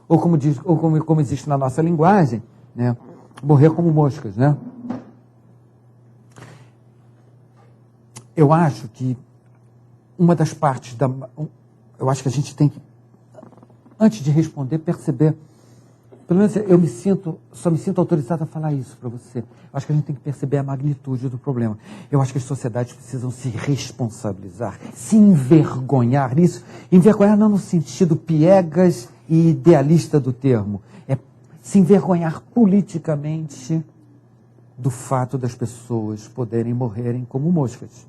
Ou como existe na nossa linguagem, né? Morrer como moscas, né? eu acho que uma das partes eu acho que a gente tem que, antes de responder, perceber, pelo menos só me sinto autorizado a falar isso para você. Eu acho que a gente tem que perceber a magnitude do problema. Eu acho que as sociedades precisam se responsabilizar, se envergonhar nisso. Envergonhar não no sentido piegas e idealista do termo. É se envergonhar politicamente do fato das pessoas poderem morrerem como moscas.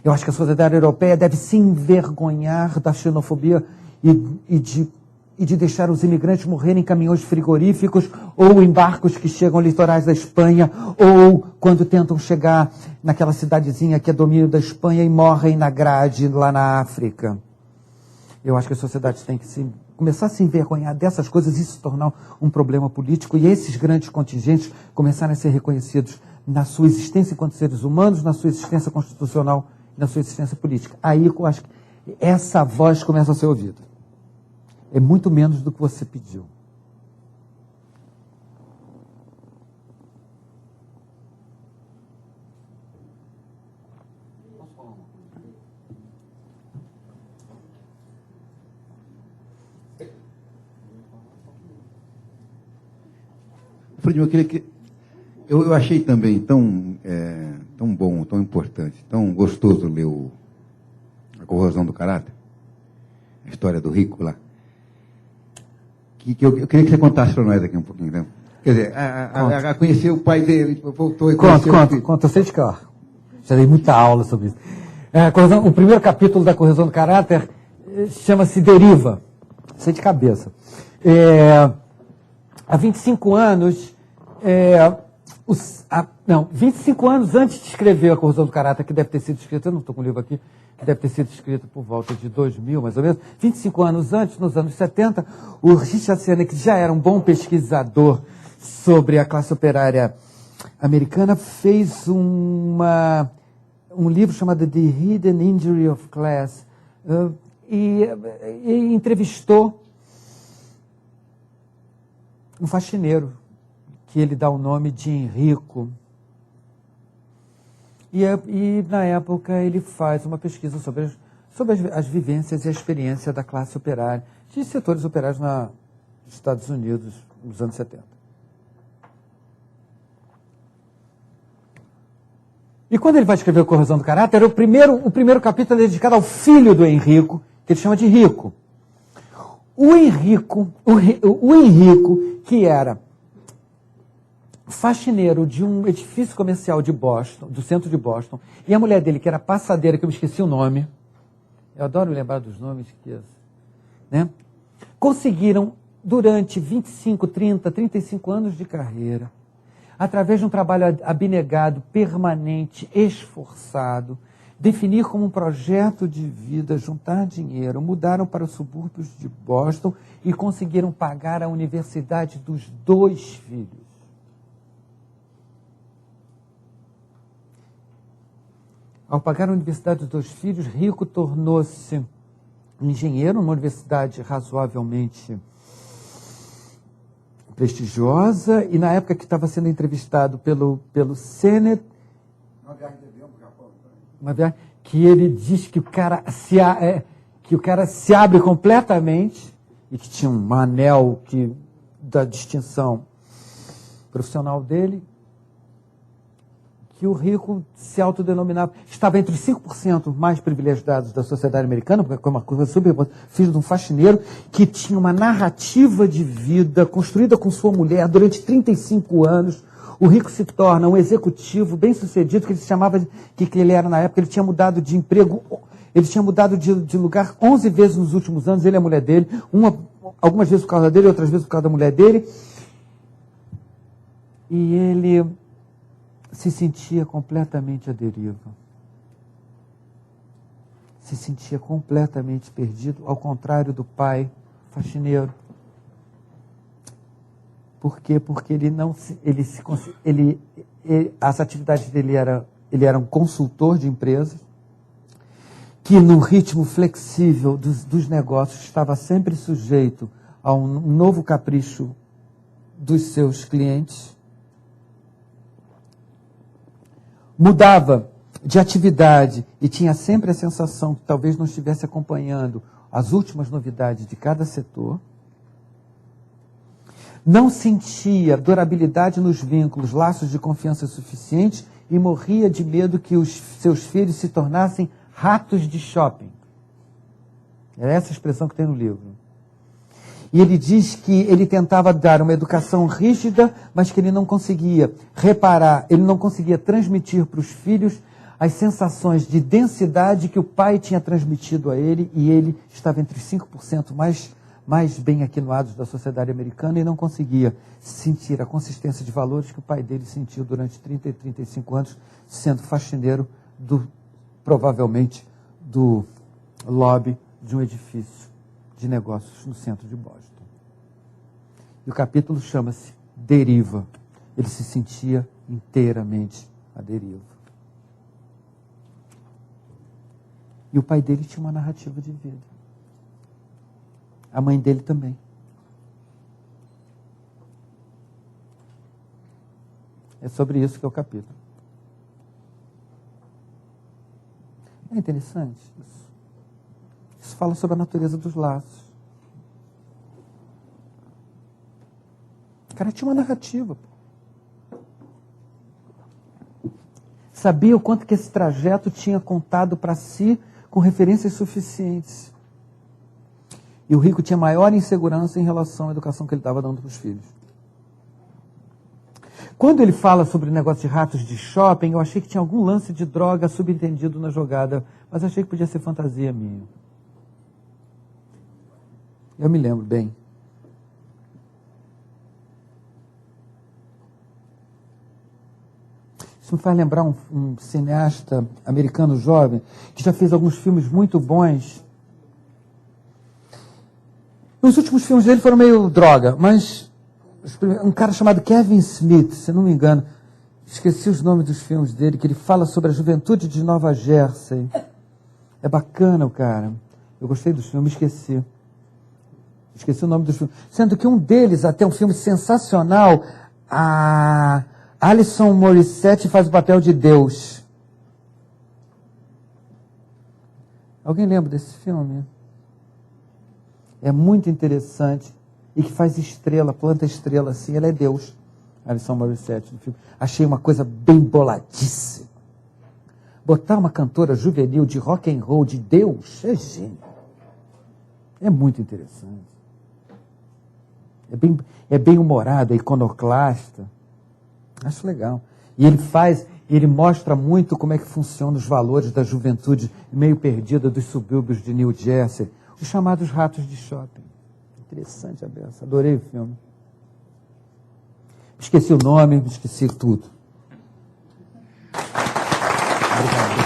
Eu acho que a sociedade europeia deve se envergonhar da xenofobia e de deixar os imigrantes morrerem em caminhões frigoríficos ou em barcos que chegam aos litorais da Espanha ou quando tentam chegar naquela cidadezinha que é domínio da Espanha e morrem na grade lá na África. Eu acho que as sociedades têm que começar a se envergonhar dessas coisas e se tornar um problema político e esses grandes contingentes começarem a ser reconhecidos na sua existência enquanto seres humanos, na sua existência constitucional e na sua existência política. Aí eu acho que essa voz começa a ser ouvida. É muito menos do que você pediu. Fredinho, eu achei também tão bom, tão importante, tão gostoso ler A Corrosão do Caráter, a história do rico lá, que eu queria que você contasse para nós aqui um pouquinho, né? Quer dizer, a conhecer o pai dele, voltou a conhecer Conta, eu sei de cor. Já dei muita aula sobre isso. O primeiro capítulo da Corrosão do Caráter chama-se Deriva. Sei de cabeça. Há 25 anos, 25 anos antes de escrever A Corrosão do Caráter, que deve ter sido escrita, eu não estou com o livro aqui, que deve ter sido escrita por volta de 2000, mais ou menos, 25 anos antes, nos anos 70, o Richard Sinek, que já era um bom pesquisador sobre a classe operária americana, fez um livro chamado The Hidden Injury of Class, e entrevistou um faxineiro, que ele dá o nome de Enrico. E na época ele faz uma pesquisa sobre as vivências e a experiência da classe operária, de setores operários nos Estados Unidos, nos anos 70. E quando ele vai escrever A Corrosão do Caráter, o primeiro capítulo é dedicado ao filho do Enrico, que ele chama de Rico. O Enrico, que era faxineiro de um edifício comercial de Boston, do centro de Boston, e a mulher dele, que era passadeira, que eu me esqueci o nome, eu adoro lembrar dos nomes, né? Conseguiram, durante 25, 30, 35 anos de carreira, através de um trabalho abnegado, permanente, esforçado, definir como um projeto de vida, juntar dinheiro, mudaram para os subúrbios de Boston e conseguiram pagar a universidade dos 2 filhos. Ao pagar a universidade dos 2 filhos, Rico tornou-se um engenheiro numa universidade razoavelmente prestigiosa e na época que estava sendo entrevistado pelo Sennett, que ele diz que o cara se abre completamente e que tinha um anel da distinção profissional dele, que o Rico se autodenominava, estava entre os 5% mais privilegiados da sociedade americana, porque é uma coisa super, filho de um faxineiro, que tinha uma narrativa de vida construída com sua mulher durante 35 anos. O Rico se torna um executivo bem-sucedido, que ele se chamava, que ele era na época, ele tinha mudado de emprego, ele tinha mudado de lugar 11 vezes nos últimos anos, ele e a mulher dele, algumas vezes por causa dele, outras vezes por causa da mulher dele. E ele se sentia completamente à deriva. Se sentia completamente perdido, ao contrário do pai faxineiro. Por quê? Porque as atividades dele ele era um consultor de empresas, que no ritmo flexível dos negócios estava sempre sujeito a um novo capricho dos seus clientes. Mudava de atividade e tinha sempre a sensação que talvez não estivesse acompanhando as últimas novidades de cada setor, não sentia durabilidade nos vínculos, laços de confiança suficientes e morria de medo que os seus filhos se tornassem ratos de shopping. É essa a expressão que tem no livro. E ele diz que ele tentava dar uma educação rígida, mas que ele não conseguia reparar, ele não conseguia transmitir para os filhos as sensações de densidade que o pai tinha transmitido a ele, e ele estava entre os 5% mais bem aquinoados da sociedade americana e não conseguia sentir a consistência de valores que o pai dele sentiu durante 30 e 35 anos, sendo faxineiro provavelmente do lobby de um edifício de negócios no centro de Boston. E o capítulo chama-se Deriva. Ele se sentia inteiramente à deriva. E o pai dele tinha uma narrativa de vida. A mãe dele também. É sobre isso que é o capítulo. É interessante isso. Isso fala sobre a natureza dos laços. O cara tinha uma narrativa. Sabia o quanto que esse trajeto tinha contado para si com referências suficientes. E o rico tinha maior insegurança em relação à educação que ele estava dando para os filhos. Quando ele fala sobre o negócio de ratos de shopping, eu achei que tinha algum lance de droga subentendido na jogada, mas achei que podia ser fantasia minha. Eu me lembro bem. Isso me faz lembrar um cineasta americano jovem que já fez alguns filmes muito bons. Os últimos filmes dele foram meio droga, mas um cara chamado Kevin Smith, se não me engano, esqueci os nomes dos filmes dele, que ele fala sobre a juventude de Nova Jersey. É bacana o cara. Eu gostei dos filmes, esqueci. Esqueci o nome dos filmes. Sendo que um deles, até um filme sensacional, a Alison Morissette faz o papel de Deus. Alguém lembra desse filme? É muito interessante e que faz estrela, planta estrela assim. Ela é Deus, Alison Morissette no filme. Achei uma coisa bem boladíssima. Botar uma cantora juvenil de rock and roll de Deus é gênio. É muito interessante. É bem humorado, é iconoclasta. Acho legal. E ele mostra muito como é que funcionam os valores da juventude meio perdida dos subúrbios de New Jersey, os chamados ratos de shopping. Interessante a beça. Adorei o filme. Esqueci o nome, esqueci tudo. Obrigado.